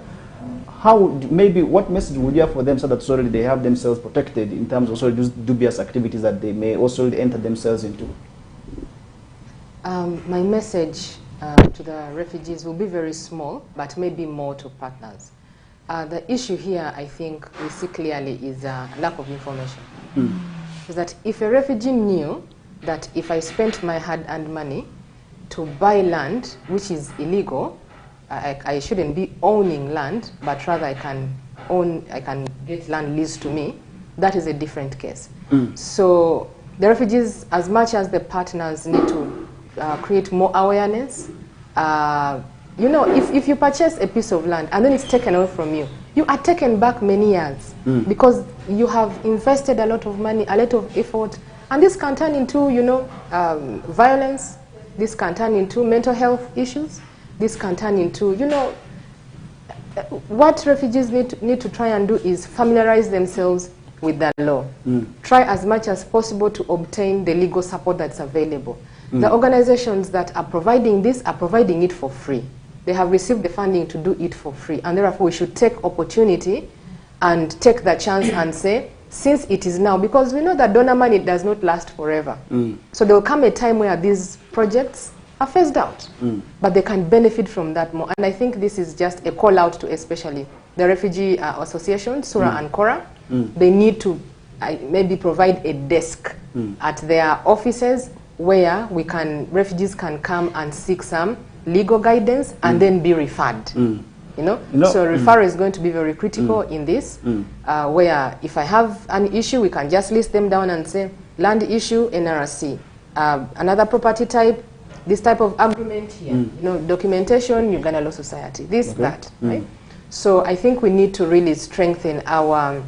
Speaker 1: Maybe what message would you have for them so that sorry they have themselves protected in terms of those dubious activities that they may also enter themselves into?
Speaker 2: My message to the refugees will be very small, but maybe more to partners. The issue here, I think, we see clearly is lack of information. Is that if a refugee knew that if I spent my hard-earned money to buy land, which is illegal, I shouldn't be owning land, but rather I can get land leased to me, that is a different case. So the refugees, as much as the partners need to create more awareness, you know, if you purchase a piece of land and then it's taken away from you, you are taken back many years because you have invested a lot of money, a lot of effort, and this can turn into, you know, violence, this can turn into mental health issues, this can turn into, you know, what refugees need to try and do is familiarize themselves with the law. Try as much as possible to obtain the legal support that's available. The organizations that are providing this are providing it for free. They have received the funding to do it for free, and therefore we should take opportunity and take the chance and say, since it is now, because we know that donor money does not last forever. So there will come a time where these projects are phased out, but they can benefit from that more. And I think this is just a call out to especially the refugee associations, Sura and Kora. They need to maybe provide a desk at their offices where refugees can come and seek some legal guidance and then be referred. You know? So referral is going to be very critical in this, where if I have an issue, we can just list them down and say, land issue, NRC. Another property type, this type of agreement here. You know, documentation, Uganda Law Society, this, that, right? So I think we need to really strengthen our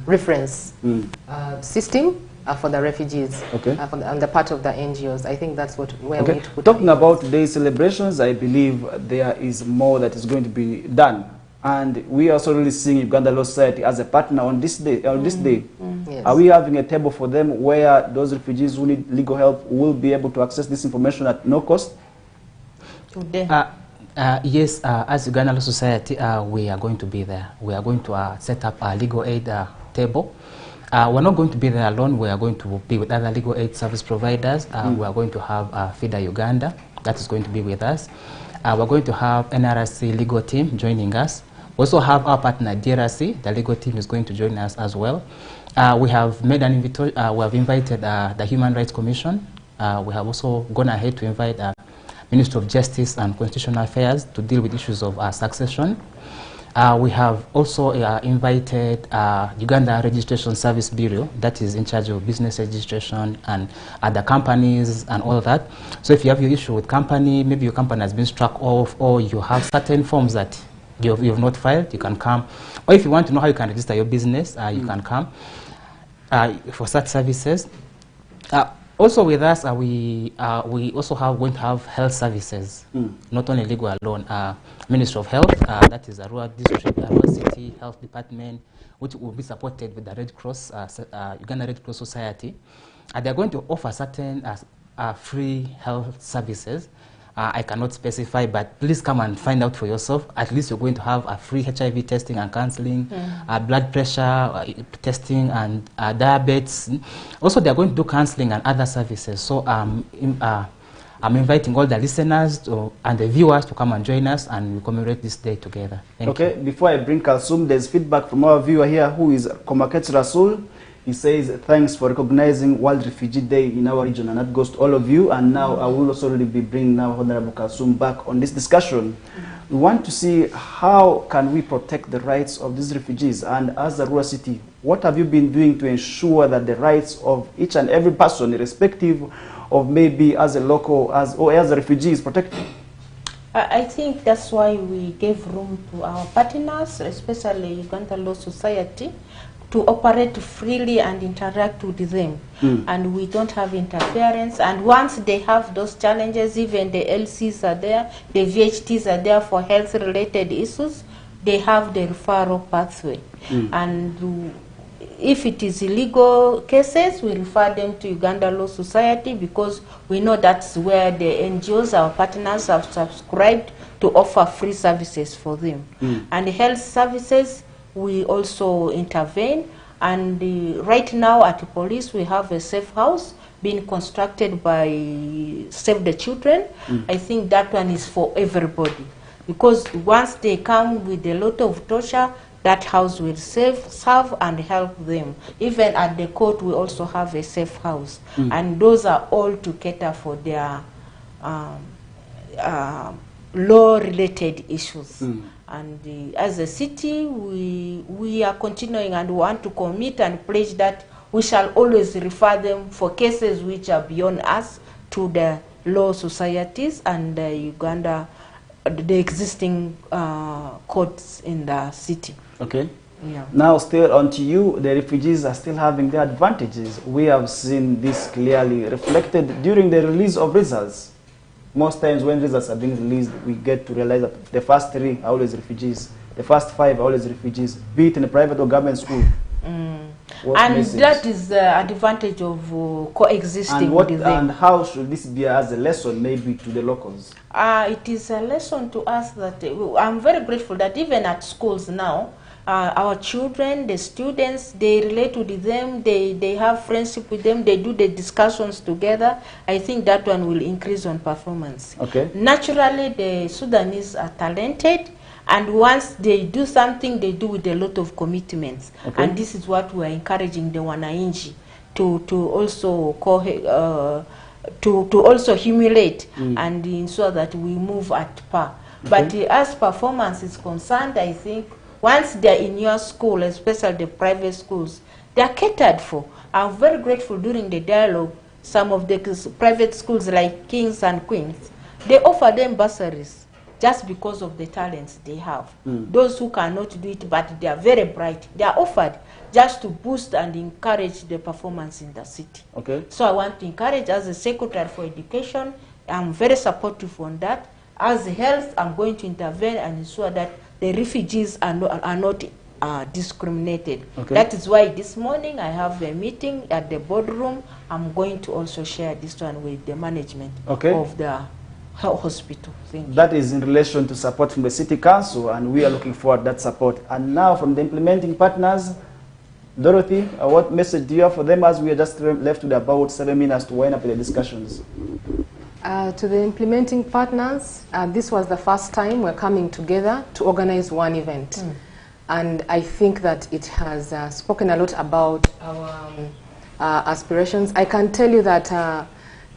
Speaker 2: reference system for the refugees, on the part of the NGOs. I think that's where we need to put.
Speaker 1: Talking about today's celebrations, I believe there is more that is going to be done. And we are also really seeing Uganda Law Society as a partner on this day.
Speaker 2: Yes.
Speaker 1: Are we having a table for them where those refugees who need legal help will be able to access this information at no cost?
Speaker 7: Yes, as Uganda Law Society, we are going to be there. We are going to set up a legal aid table. We're not going to be there alone. We are going to be with other legal aid service providers. We are going to have FIDA Uganda, that is going to be with us. We're going to have NRC legal team joining us. We also have our partner DRC, the legal team is going to join us as well. We have made an invitation, we have invited the Human Rights Commission. We have also gone ahead to invite Ministry of Justice and Constitutional Affairs to deal with issues of succession. We have also invited Uganda Registration Service Bureau, that is in charge of business registration and other companies and all of that. So if you have your issue with company, maybe your company has been struck off, or you have certain forms that you have not filed, you can come. Or if you want to know how you can register your business, you can come for such services. Also with us, we also going to have health services, not only legal alone. Ministry of Health, that is Arua District, Arua City Health Department, which will be supported with the Red Cross, Uganda Red Cross Society. they're going to offer certain free health services. I cannot specify, but please come and find out for yourself. At least you're going to have a free HIV testing and counseling, blood pressure testing and diabetes. Also, they're going to do counseling and other services. So I'm inviting all the listeners and the viewers to come and join us, and we commemorate this day together. Thank you.
Speaker 1: Before I bring Kalsum, there's feedback from our viewer here who is Komaket Rasul. He says, thanks for recognizing World Refugee Day in our region, and that goes to all of you. And now I will also really be bringing now Honorable Kalsum back on this discussion. We want to see how can we protect the rights of these refugees, and as a rural city, what have you been doing to ensure that the rights of each and every person, irrespective of maybe as a local or as a refugee, is protected?
Speaker 4: I think that's why we gave room to our partners, especially Uganda Law Society, to operate freely and interact with them. And we don't have interference. And once they have those challenges, even the LCs are there, the VHTs are there for health-related issues, they have the referral pathway. And if it is illegal cases, we refer them to Uganda Law Society, because we know that's where the NGOs, our partners, have subscribed to offer free services for them. And the health services, we also intervene, and right now at the police we have a safe house being constructed by Save the Children. I think that one is for everybody, because once they come with a lot of torture, that house will serve and help them. Even at the court we also have a safe house, and those are all to cater for their law-related issues. And as a city, we are continuing and want to commit and pledge that we shall always refer them for cases which are beyond us to the law societies and Uganda, the existing courts in the city.
Speaker 1: Okay.
Speaker 4: Yeah.
Speaker 1: Now, still on to you, the refugees are still having their advantages. We have seen this clearly reflected during the release of results. Most times when results are being released, we get to realize that the first 3 are always refugees, the first 5 are always refugees, be it in a private or government school.
Speaker 4: And that is the advantage of coexisting with them.
Speaker 1: And how should this be as a lesson maybe to the locals?
Speaker 4: It is a lesson to us that I'm very grateful that even at schools now, our children, the students, they relate with them, they have friendship with them, they do the discussions together. I think that one will increase on performance.
Speaker 1: Okay.
Speaker 4: Naturally, the Sudanese are talented, and once they do something, they do with a lot of commitments. Okay. And this is what we are encouraging the Wananchi to also humiliate and ensure that we move at par. Okay. But as performance is concerned, I think once they are in your school, especially the private schools, they are catered for. I'm very grateful during the dialogue, some of the private schools like Kings and Queens, they offer them bursaries just because of the talents they have. Those who cannot do it, but they are very bright, they are offered just to boost and encourage the performance in the city. Okay. So I want to encourage, as a Secretary for Education, I'm very supportive on that. As health, I'm going to intervene and ensure that the refugees are not discriminated. Okay. That is why this morning I have a meeting at the boardroom. I'm going to also share this one with the management of the hospital.
Speaker 1: That is in relation to support from the City Council, and we are looking forward to that support. And now from the implementing partners, Dorothy, what message do you have for them, as we are just left with about 7 minutes to wind up the discussions?
Speaker 2: To the implementing partners, this was the first time we're coming together to organize one event. And I think that it has spoken a lot about our aspirations. I can tell you that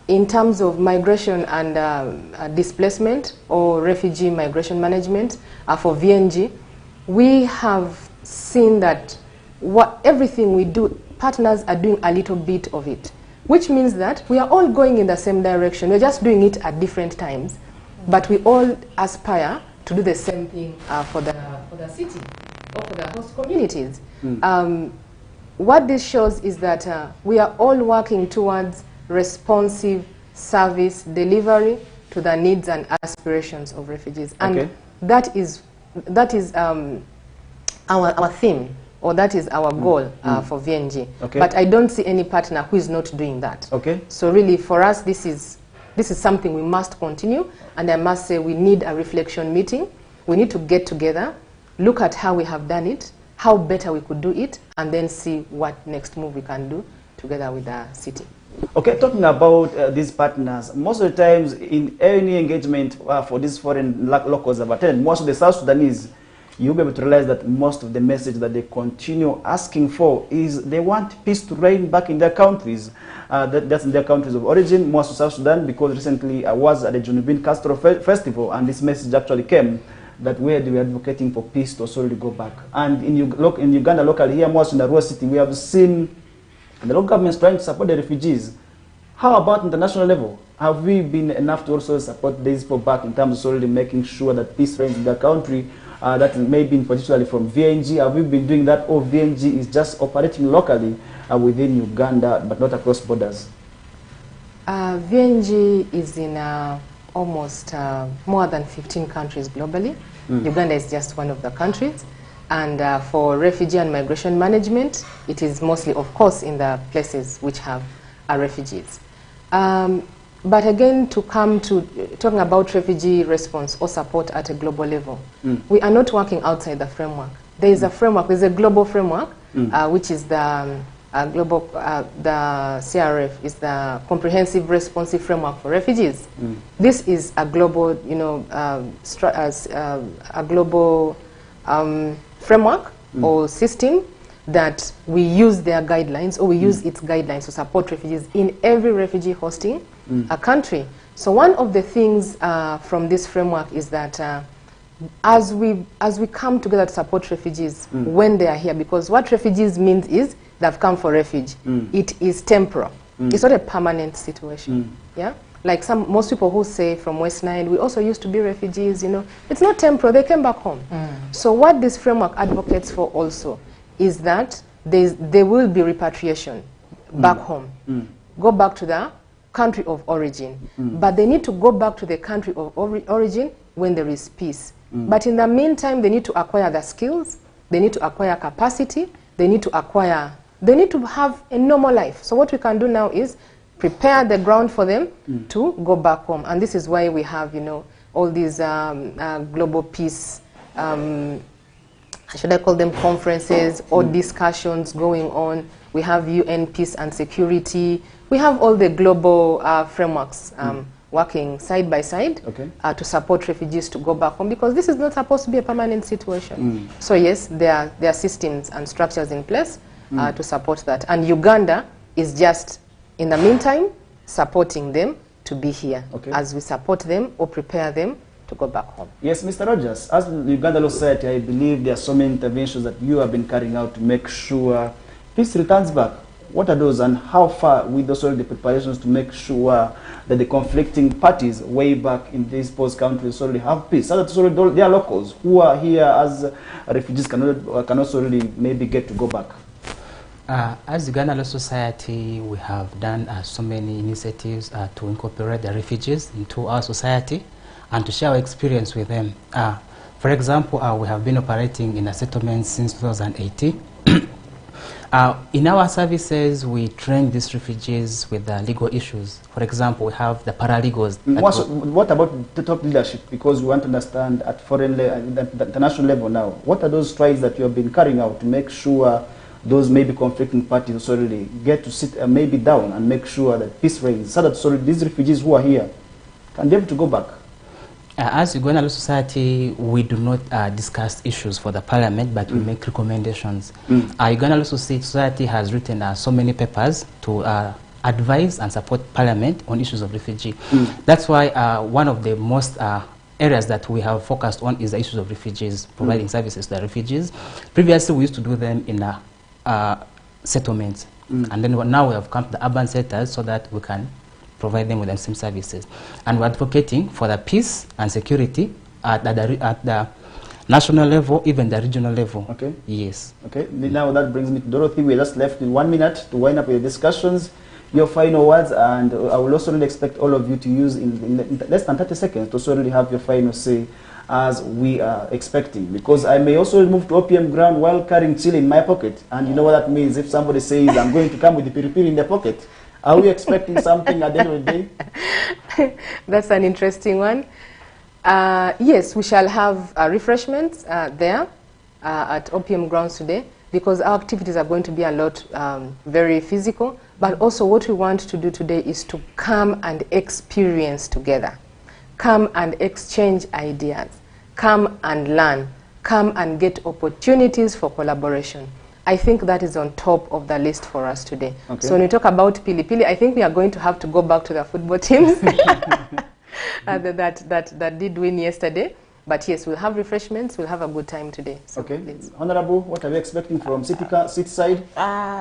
Speaker 2: in terms of migration and displacement or refugee migration management for VNG, we have seen that everything we do, partners are doing a little bit of it, which means that we are all going in the same direction. We're just doing it at different times, but we all aspire to do the same thing for the city or for the host communities. What this shows is that we are all working towards responsive service delivery to the needs and aspirations of refugees. And that is our theme or that is our goal for VNG.
Speaker 1: Okay.
Speaker 2: But I don't see any partner who is not doing that.
Speaker 1: Okay.
Speaker 2: So really, for us, this is something we must continue, and I must say we need a reflection meeting. We need to get together, look at how we have done it, how better we could do it, and then see what next move we can do together with the city.
Speaker 1: Okay, talking about these partners, most of the times in any engagement for these foreign locals I've attended, most of the South Sudanese, you'll be able to realize that most of the message that they continue asking for is they want peace to reign back in their countries. That's in their countries of origin, most of South Sudan, because recently I was at the Junubin Castro Festival, and this message actually came that where they were advocating for peace to slowly go back. And in Uganda locally, here most in the rural city, we have seen the local governments trying to support the refugees. How about international level? Have we been enough to also support these people back in terms of solely making sure that peace reigns in their country? That may be particularly from VNG. Have we been doing that, or VNG is just operating locally within Uganda but not across borders?
Speaker 2: VNG is in almost more than 15 countries globally. Uganda is just one of the countries. And for refugee and migration management, it is mostly, of course, in the places which have refugees. But again, to come to talking about refugee response or support at a global level, we are not working outside the framework. There is a framework, there's a global framework, which is the the CRF is the Comprehensive Responsive Framework for Refugees. This is a global, you know, a global framework or system that we use their guidelines, or we use its guidelines to support refugees in every refugee hosting a country. So one of the things from this framework is that as we come together to support refugees when they are here, because what refugees means is they've come for refuge. It is temporal. It's not a permanent situation. Yeah, like most people who say from West Nile, we also used to be refugees. You know, it's not temporal. They came back home. So what this framework advocates for also is that there will be repatriation back home. Go back to the country of origin. But they need to go back to the country of origin when there is peace. But in the meantime, they need to acquire the skills, they need to acquire capacity, they need to have a normal life. So what we can do now is prepare the ground for them to go back home. And this is why we have, you know, all these global peace, should I call them conferences or discussions going on. We have UN Peace and Security. We have all the global frameworks working side by side to support refugees to go back home, because this is not supposed to be a permanent situation. So yes, there are systems and structures in place to support that. And Uganda is just, in the meantime, supporting them to be here as we support them or prepare them to go back home. Yes, Mr. Rogers, as the Uganda Law Society, I believe there are so many interventions that you have been carrying out to make sure peace returns back. What are those, and how far with those the preparations to make sure that the conflicting parties way back in these post countries already have peace, so that their locals who are here as refugees can also really maybe get to go back?
Speaker 7: As the Uganda Law Society, we have done so many initiatives to incorporate the refugees into our society and to share our experience with them. For example, we have been operating in a settlement since 2018. In our services, we train these refugees with legal issues. For example, we have the paralegals.
Speaker 1: What about the top leadership? Because we want to understand at foreign level, at the international level now, what are those strides that you have been carrying out to make sure those maybe conflicting parties really get to sit maybe down and make sure that peace reigns, so that these refugees who are here can be able to go back?
Speaker 7: As Uganda Law Society, we do not discuss issues for the parliament, but we make recommendations. Uganda Law Society has written so many papers to advise and support parliament on issues of refugee. That's why one of the most areas that we have focused on is the issues of refugees, providing services to the refugees. Previously, we used to do them in settlements, and then now we have come to the urban centers so that we can provide them with the same services. And we're advocating for the peace and security at the national level, even the regional level. Okay. Yes. Okay.
Speaker 1: Now that brings me to Dorothy. We're just left in 1 minute to wind up your discussions. Your final words, and I will also really expect all of you to use in less than 30 seconds to also really have your final say as we are expecting, because I may also move to OPM ground while carrying chili in my pocket, and you know what that means. If somebody says I'm going to come with the piripiri in their pocket, are we expecting something at the end of the day?
Speaker 2: That's an interesting one. Yes, we shall have refreshments there at OPM grounds today, because our activities are going to be a lot very physical, but also what we want to do today is to come and experience together, come and exchange ideas, come and learn, come and get opportunities for collaboration. I think that is on top of the list for us today. Okay. So when we talk about Pili Pili, I think we are going to have to go back to the football teams that did win yesterday. But yes, we'll have refreshments, we'll have a good time today. So
Speaker 1: okay.
Speaker 2: Please.
Speaker 1: Honorable, what are we expecting from city side?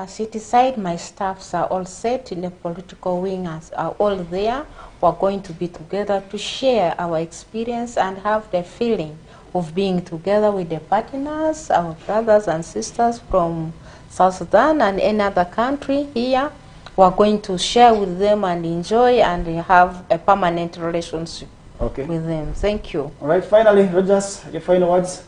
Speaker 4: City side, my staffs are all set, in the political wing are all there. We're going to be together to share our experience and have the feeling of being together with the partners, our brothers and sisters from South Sudan and any other country here. We're going to share with them and enjoy and have a permanent relationship with them. Thank you.
Speaker 1: All right, finally, Rogers, your final words?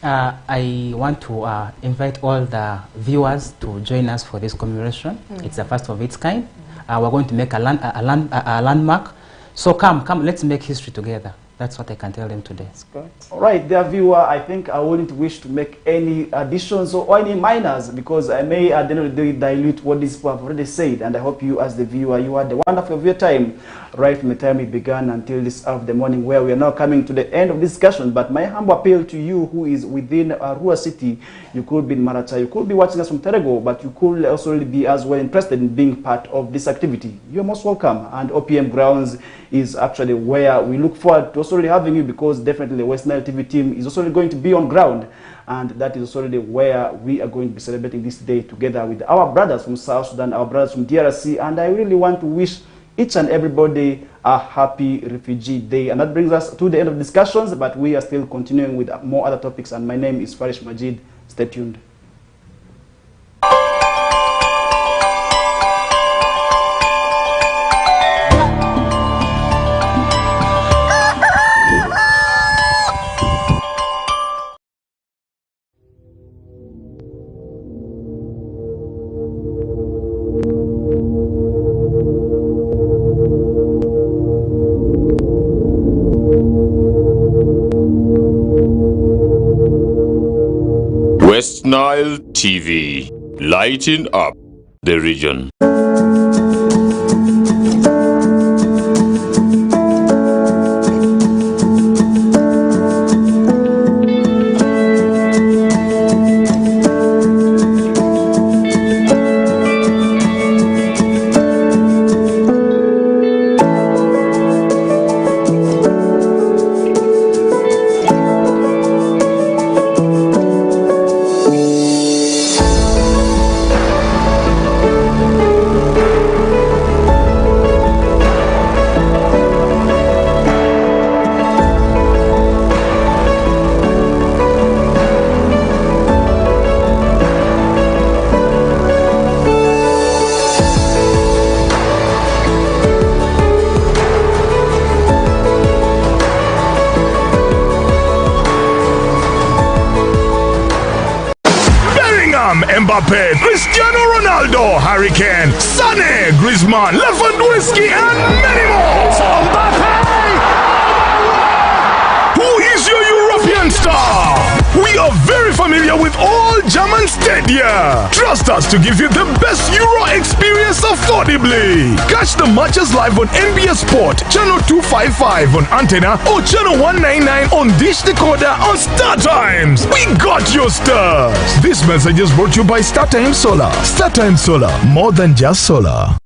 Speaker 7: I want to invite all the viewers to join us for this commemoration. It's the first of its kind. We're going to make a landmark. So come, let's make history together. That's what I can tell them today.
Speaker 2: That's good.
Speaker 1: All right, dear viewer, I think I wouldn't wish to make any additions or any minors, because I may at the end of the day dilute what these people have already said. And I hope you, as the viewer, you had the wonderful of your time, right from the time we began until this hour of the morning, where we are now coming to the end of this discussion. But my humble appeal to you who is within Arua City, you could be in Maracha, you could be watching us from Terego, but you could also be as well interested in being part of this activity. You're most welcome. And OPM Grounds is actually where we look forward to also really having you, because definitely the West Nile TV team is also going to be on ground, and that is also really where we are going to be celebrating this day together with our brothers from South Sudan, our brothers from DRC. And I really want to wish each and everybody a happy Refugee Day. And that brings us to the end of discussions, but we are still continuing with more other topics. And my name is Farish Majid. Stay tuned.
Speaker 5: West Nile TV, lighting up the region.
Speaker 6: Mbappe, Cristiano Ronaldo, Harry Kane, Sané, Griezmann, Lewandowski, and many more. Mbappe! Who is your European star? We are very familiar with all German stadia. Trust us to give you the best Euro experience affordably. Catch the matches live on NBS Sport, channel 255 on antenna, or channel 199 on Dish Decoder on Star Times. We got your stars. This message is brought to you by Star Times Solar. Star Times Solar, more than just solar.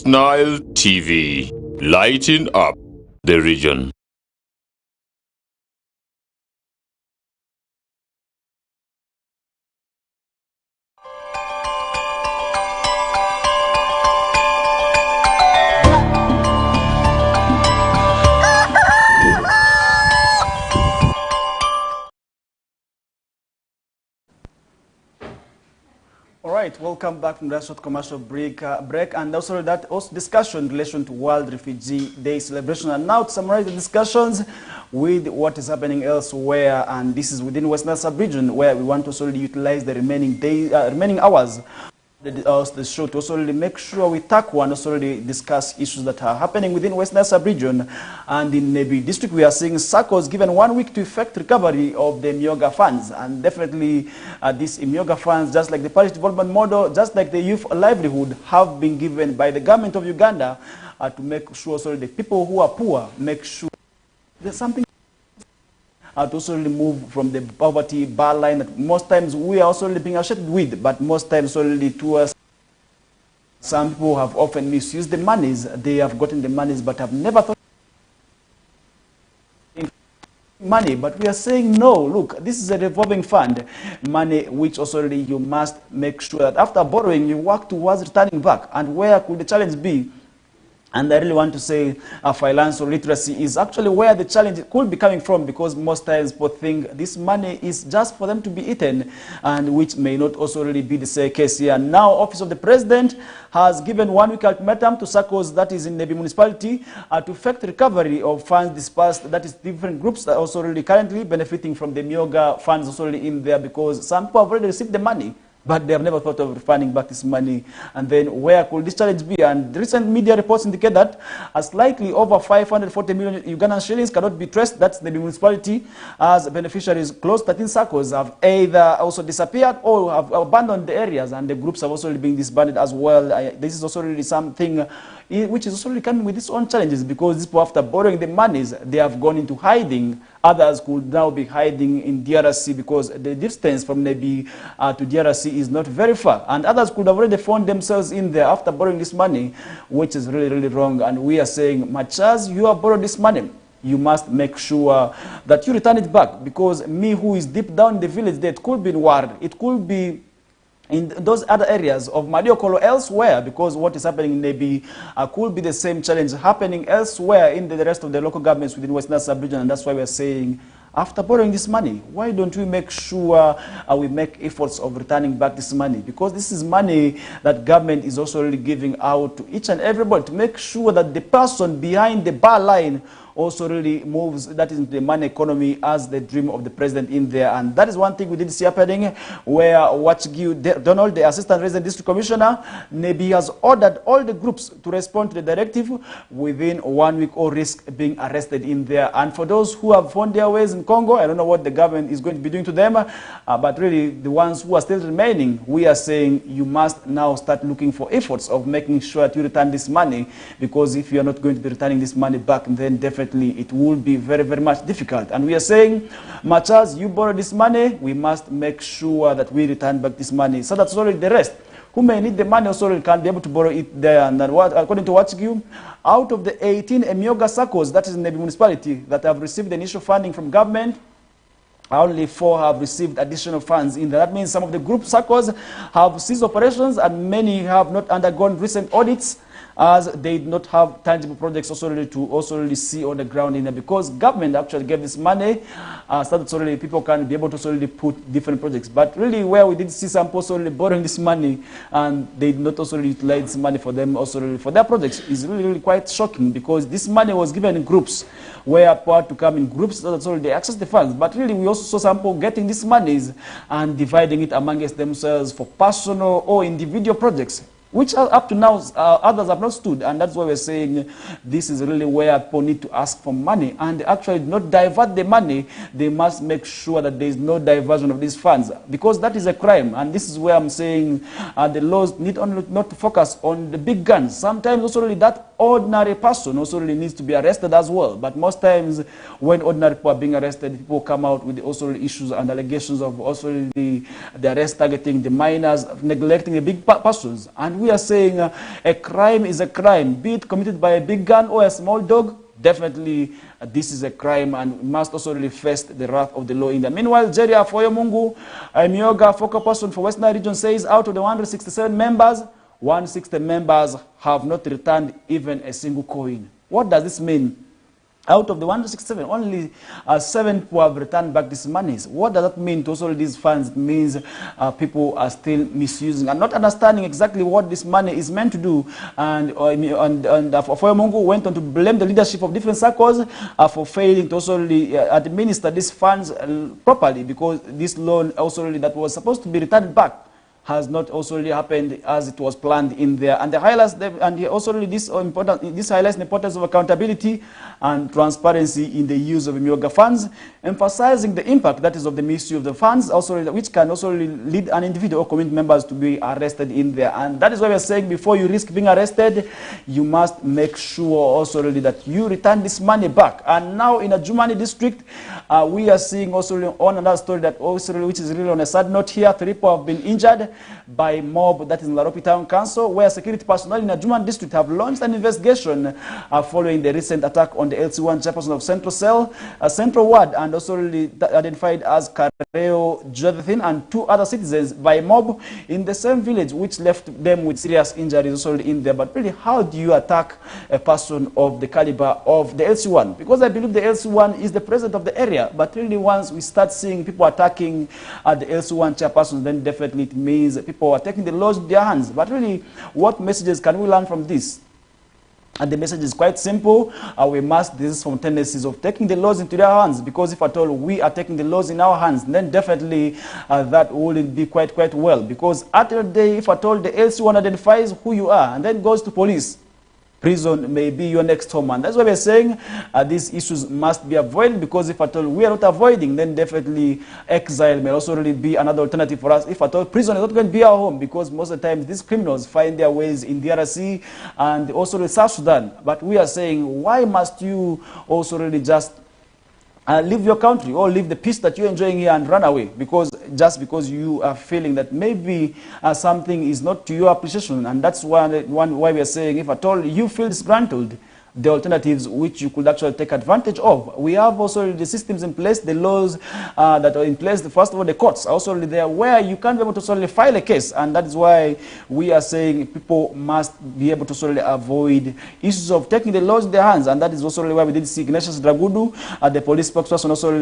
Speaker 5: West Nile TV, lighting up the region.
Speaker 1: All right, welcome back from that short commercial break, and also that discussion in relation to World Refugee Day celebration. And now to summarize the discussions with what is happening elsewhere, and this is within West Nile sub-region, where we want to also utilize the remaining hours the show to also make sure we tackle and also discuss issues that are happening within West Nile sub-region. And in Nebi district, we are seeing SACCOs given 1 week to effect recovery of the Myoga funds. And definitely these Myoga funds, just like the parish development model, just like the youth livelihood, have been given by the government of Uganda to make sure also the people who are poor, make sure there's something to also remove from the poverty bar line that most times we are also being associated with, but most times only to us. Some people have often misused the monies. They have gotten the monies but have never thought money. But we are saying no, look, this is a revolving fund money, which also you must make sure that after borrowing you work towards returning back. And where could the challenge be? And I really want to say financial literacy is actually where the challenge could be coming from, because most times people think this money is just for them to be eaten, and which may not also really be the same case here. And now Office of the President has given 1 week ultimatum to SACCOs, that is in the municipality, to effect recovery of funds dispersed, that is different groups that are also really currently benefiting from the Myoga funds also really in there, because some people have already received the money, but they have never thought of refunding back this money. And then where could this challenge be? And recent media reports indicate that slightly over 540 million Ugandan shillings cannot be traced. That's the municipality, as beneficiaries close to 13 SACCOs have either also disappeared or have abandoned the areas, and the groups have also been disbanded as well. This is also really something which is also really coming with its own challenges, because these people, after borrowing the monies, they have gone into hiding. Others could now be hiding in DRC because the distance from Nebi to DRC is not very far. And others could have already found themselves in there after borrowing this money, which is really, really wrong. And we are saying, much as you have borrowed this money, you must make sure that you return it back. Because me, who is deep down in the village, that could be in Ward, it could be in those other areas of Madiokolo elsewhere, because what is happening in Nebi could be the same challenge happening elsewhere in the rest of the local governments within West Nile sub-region. And that's why we are saying, after borrowing this money, why don't we make sure we make efforts of returning back this money? Because this is money that government is also really giving out to each and everybody, to make sure that the person behind the bar line also really moves, that is the money economy, as the dream of the president in there. And that is one thing we did see happening, where Wachgiu Donald, the Assistant Resident District Commissioner, Nebi has ordered all the groups to respond to the directive within 1 week or risk being arrested in there. And for those who have found their ways in Congo, I don't know what the government is going to be doing to them, but really the ones who are still remaining, we are saying you must now start looking for efforts of making sure that you return this money, because if you are not going to be returning this money back, then definitely it will be very, very much difficult. And we are saying, much as you borrow this money, we must make sure that we return back this money, so that's already the rest who may need the money also can be able to borrow it there. And then according to Wachgiu, out of the 18 Myoga SACCOs, that is in the municipality, that have received the initial funding from government, only 4 have received additional funds in there. That means some of the group SACCOs have ceased operations, and many have not undergone recent audits, as they did not have tangible projects also really to also really see on the ground in there, because government actually gave this money so that really people can be able to also really put different projects. But really where we did see some people also really borrowing this money, and they did not also really utilize this money for them also really for their projects, is really, really quite shocking, because this money was given in groups, where people had to come in groups so that so they access the funds. But really we also saw some people getting these monies and dividing it amongst themselves for personal or individual projects, which up to now others have not stood. And that's why we're saying this is really where people need to ask for money, and actually not divert the money. They must make sure that there is no diversion of these funds, because that is a crime. And this is where I'm saying the laws need only not to focus on the big guns. Sometimes also really that ordinary person also really needs to be arrested as well. But most times when ordinary people are being arrested, people come out with also issues and allegations of also the arrest targeting the minors, neglecting the big persons. And we are saying a crime is a crime, be it committed by a big gun or a small dog. Definitely, this is a crime and must also really face the wrath of the law in that. Meanwhile, Jerry Afoyomungu, a Myoga focal person for Western region, says out of the 167 members, 160 members have not returned even a single coin. What does this mean? Out of the 167, only 7 people have returned back these monies. What does that mean to also these funds? It means people are still misusing and not understanding exactly what this money is meant to do. And Afoyomungu went on to blame the leadership of different circles for failing to also administer these funds properly, because this loan also that was supposed to be returned back has not also really happened as it was planned in there. And this highlights the importance of accountability and transparency in the use of Myoga funds, emphasizing the impact that is of the misuse of the funds, also which can also lead an individual or community members to be arrested in there. And that is why we are saying before you risk being arrested, you must make sure also really that you return this money back. And now in a Jumani district, we are seeing also on another story that also really, which is really on a sad note here, 3 people have been injured by mob that is in Laropi Town Council, where security personnel in Ajuman district have launched an investigation following the recent attack on the LC1 chairperson of Central Cell, Central Ward, and also really identified as Kareo Jonathan and 2 other citizens by mob in the same village, which left them with serious injuries also in there. But really, how do you attack a person of the caliber of the LC1? Because I believe the LC1 is the president of the area, but really once we start seeing people attacking the LC1 chairperson, then definitely it means people are taking the laws in their hands. But really, what messages can we learn from this? And the message is quite simple. We must desist from tendencies of taking the laws into their hands, because if at all we are taking the laws in our hands, then definitely that wouldn't be quite well. Because at the end of the day, if at all the LC1 identifies who you are and then goes to police, prison may be your next home. And that's why we're saying these issues must be avoided, because if at all we are not avoiding, then definitely exile may also really be another alternative for us. If at all prison is not going to be our home, because most of the time these criminals find their ways in the DRC and also in South Sudan. But we are saying, why must you also really just leave your country or leave the peace that you're enjoying here and run away just because you are feeling that maybe something is not to your appreciation? And that's why we are saying, if at all you feel disgruntled, the alternatives which you could actually take advantage of. We have also the systems in place, the laws that are in place. First of all, the courts are also there where you can't be able to solely file a case, and that is why we are saying people must be able to solely avoid issues of taking the laws in their hands. And that is also why we did see Ignatius Dragudu, the police spokesperson, also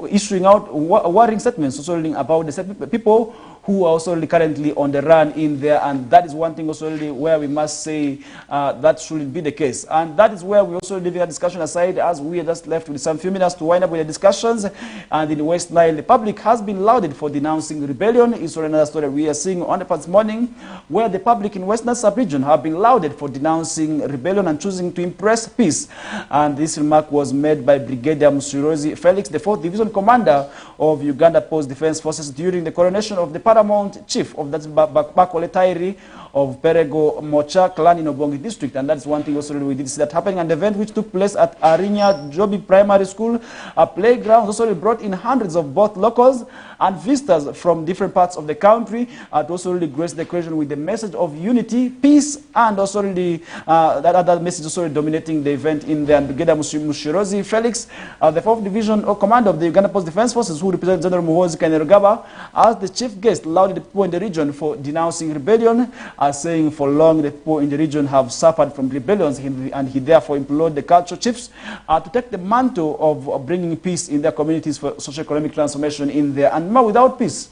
Speaker 1: issuing out warning statements also about the people who are also currently on the run in there. And that is one thing also where we must say that shouldn't be the case. And that is where we also leaving a discussion aside, as we are just left with some few minutes to wind up with the discussions. And in West Nile, the public has been lauded for denouncing rebellion. It's another story we are seeing on the past morning, where the public in West Nile sub-region have been lauded for denouncing rebellion and choosing to impress peace. And this remark was made by Brigadier Mushirozi Felix, the 4th Division Commander of Uganda Post Defense Forces, during the coronation of the Paramount Chief of that Bakole Tairi of Perego Mocha clan in Obongi district. And that's one thing also we did see that happening. An event which took place at Arinya Jobi Primary School, a playground, also brought in hundreds of both locals and visitors from different parts of the country to also really grace the occasion with the message of unity, peace, and also really that other message also dominating the event in there. And Brigadier Mushirozi Felix, the 4th Division Commander of the Uganda Post Defense Forces, who represents General Muhoozi Kainerugaba, as the chief guest, lauded the people in the region for denouncing rebellion, saying for long the people in the region have suffered from rebellions, and he therefore implored the cultural chiefs to take the mantle of bringing peace in their communities for socio-economic transformation in there. And without peace,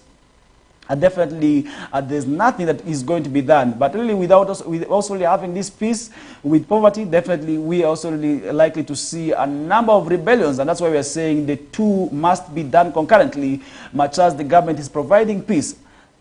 Speaker 1: definitely there's nothing that is going to be done. But really without also having this peace with poverty, definitely we are also really likely to see a number of rebellions. And that's why we are saying the two must be done concurrently. Much as the government is providing peace,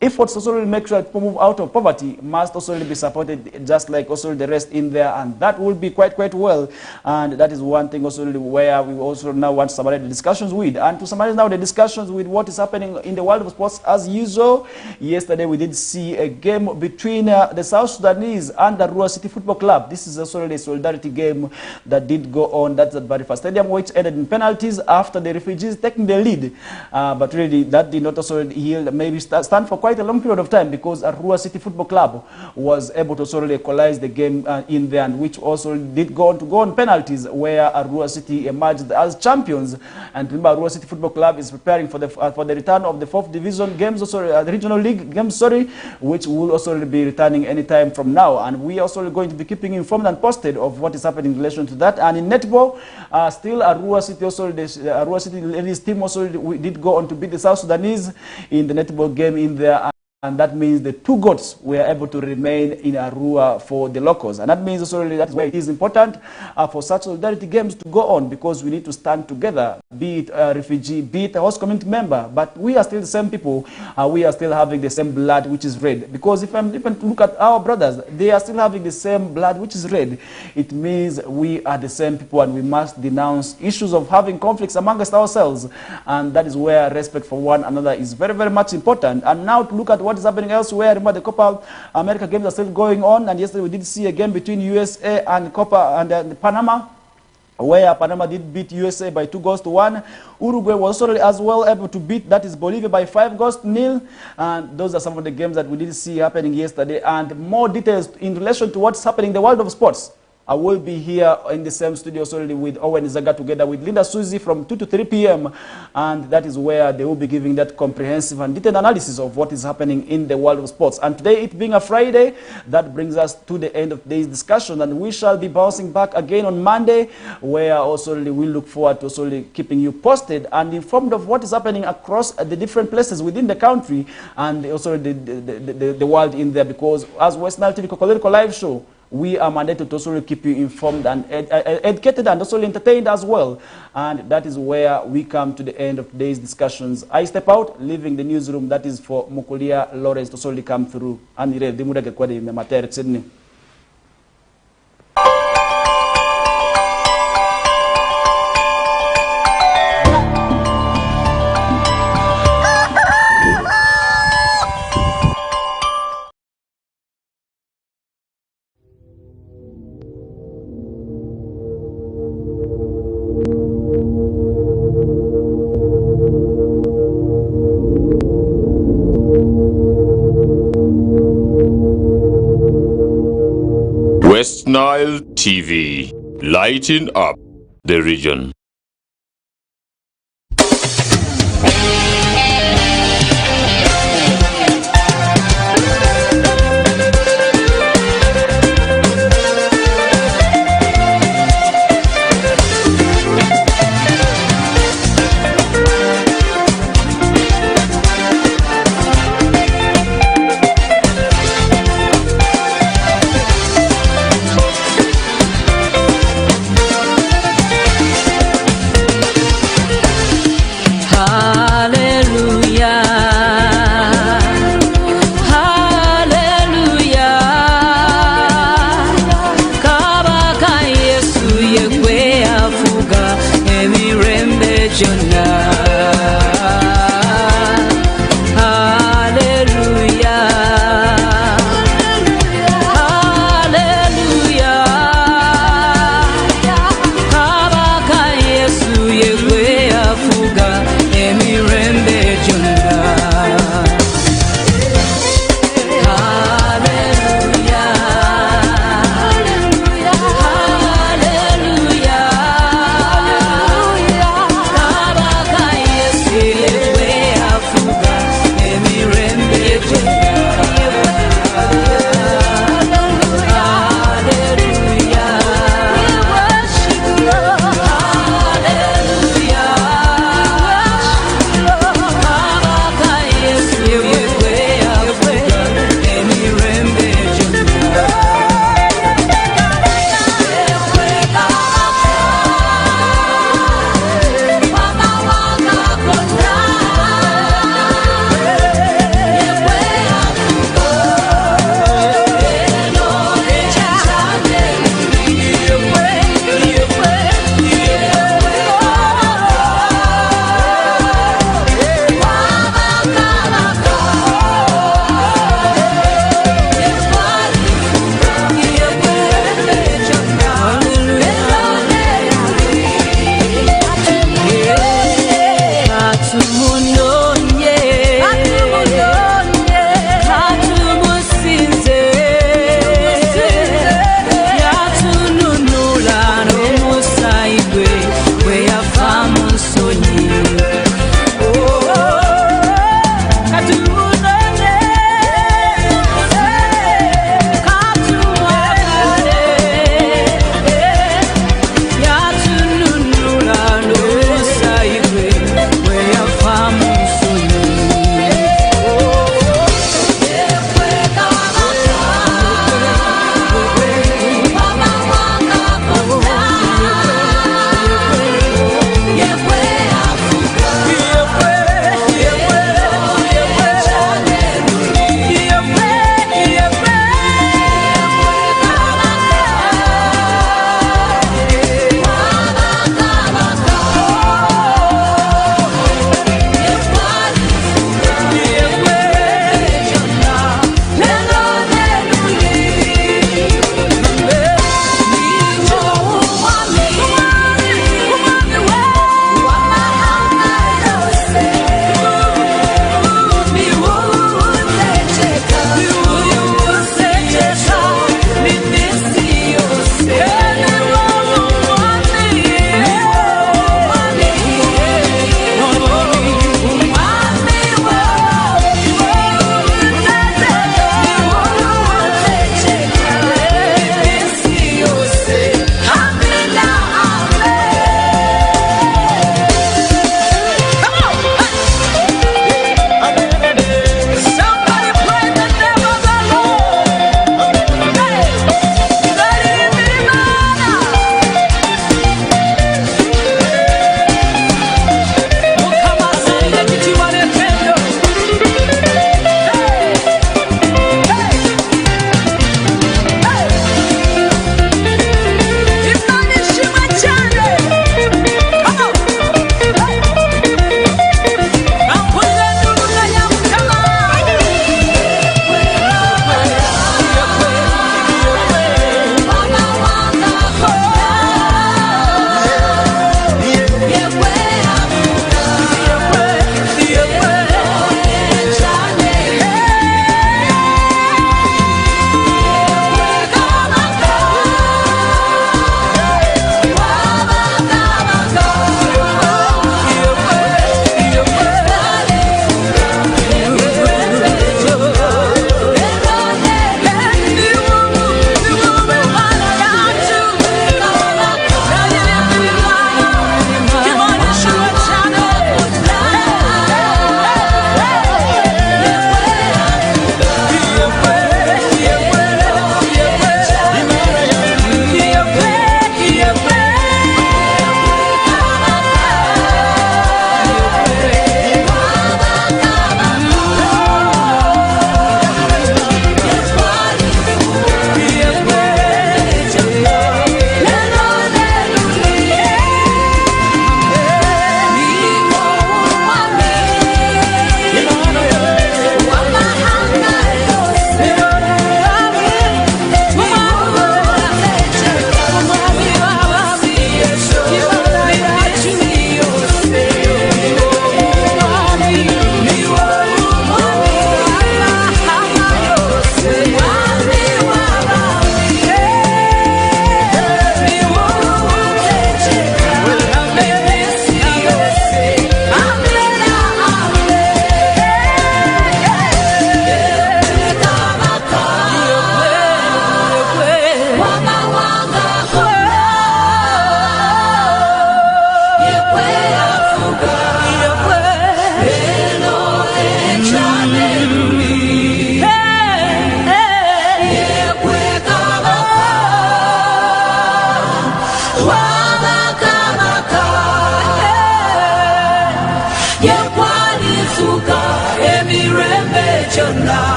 Speaker 1: efforts also will make sure that people move out of poverty must also be supported just like also the rest in there, and that will be quite well. And that is one thing also where we also now want to summarize the discussions with. And to summarize now the discussions with what is happening in the world of sports as usual, yesterday we did see a game between the South Sudanese and the Arua City Football Club. This is also a solidarity game that did go on. That's at Barifa Stadium, which ended in penalties after the refugees taking the lead. But really that did not also yield, maybe stand for quite a long period of time, because Arua City Football Club was able to sort of equalize the game in there, and which also did go on penalties, where Arua City emerged as champions. And remember, Arua City Football Club is preparing for the return of the 4th division games, also the regional league games, which will also be returning anytime from now. And we are also going to be keeping informed and posted of what is happening in relation to that. And in netball, still Arua City also, the Arua City ladies team also did go on to beat the South Sudanese in the netball game in there. And that means the two goats were able to remain in Arua for the locals. And that means also that's why it is important for such solidarity games to go on, because we need to stand together, be it a refugee, be it a host community member. But we are still the same people. We are still having the same blood, which is red. Because if I'm even to look at our brothers, they are still having the same blood, which is red. It means we are the same people, and we must denounce issues of having conflicts amongst ourselves. And that is where respect for one another is very much important. And now to look at what is happening elsewhere. Remember, the Copa America games are still going on, and yesterday we did see a game between USA and Panama, where Panama did beat USA by 2-1. Uruguay was also as well able to beat, that is Bolivia, by 5-0. And those are some of the games that we did see happening yesterday. And more details in relation to what's happening in the world of sports, I will be here in the same studio already with Owen Zaga, together with Linda Suzy from 2 to 3 p.m. And that is where they will be giving that comprehensive and detailed analysis of what is happening in the world of sports. And today, it being a Friday, that brings us to the end of today's discussion. And we shall be bouncing back again on Monday, where also we look forward to also keeping you posted and informed of what is happening across the different places within the country and also the world in there. Because as West Nile TV KOKOLIRIKO live show, we are mandated to also keep you informed and educated and also entertained as well. And that is where we come to the end of today's discussions. I step out, leaving the newsroom. That is for Mukulia Lawrence to solely come through. And Sydney.
Speaker 5: West Nile TV, lighting up the region.